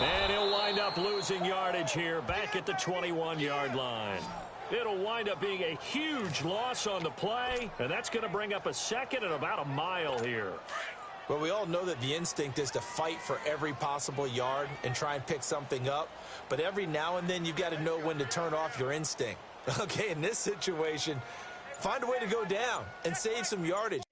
And he'll wind up losing yardage here back at the 21-yard line. It'll wind up being a huge loss on the play, and that's going to bring up a 2nd and about a mile here. Well, we all know that the instinct is to fight for every possible yard and try and pick something up. But every now and then, you've got to know when to turn off your instinct. Okay, in this situation, find a way to go down and save some yardage.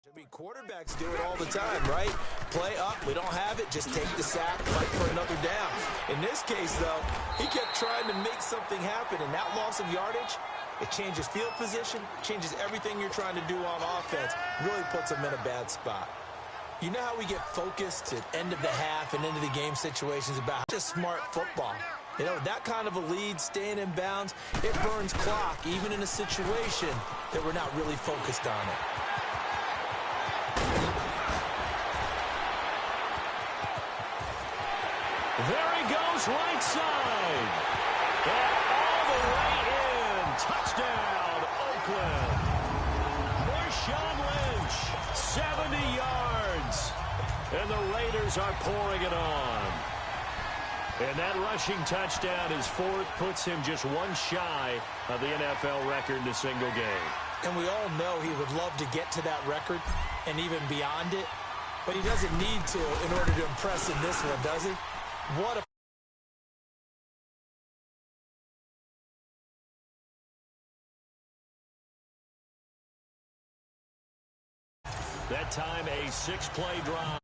I mean, quarterbacks do it all the time, right? Play up, we don't have it, just take the sack, fight for another down. In this case, though, he kept trying to make something happen, and that loss of yardage, it changes field position, changes everything you're trying to do on offense, really puts him in a bad spot. You know how we get focused at end of the half and into the game situations about just smart football. You know, that kind of a lead, staying in bounds, it burns clock, even in a situation that we're not really focused on it. There he goes, right side. And all the way in. Touchdown, Oakland. Marshawn Lynch, 70 yards. And the Raiders are pouring it on. And that rushing touchdown is 4th, puts him just one shy of the NFL record in a single game. And we all know he would love to get to that record and even beyond it. But he doesn't need to in order to impress in this one, does he? What a... That time a 6-play drive.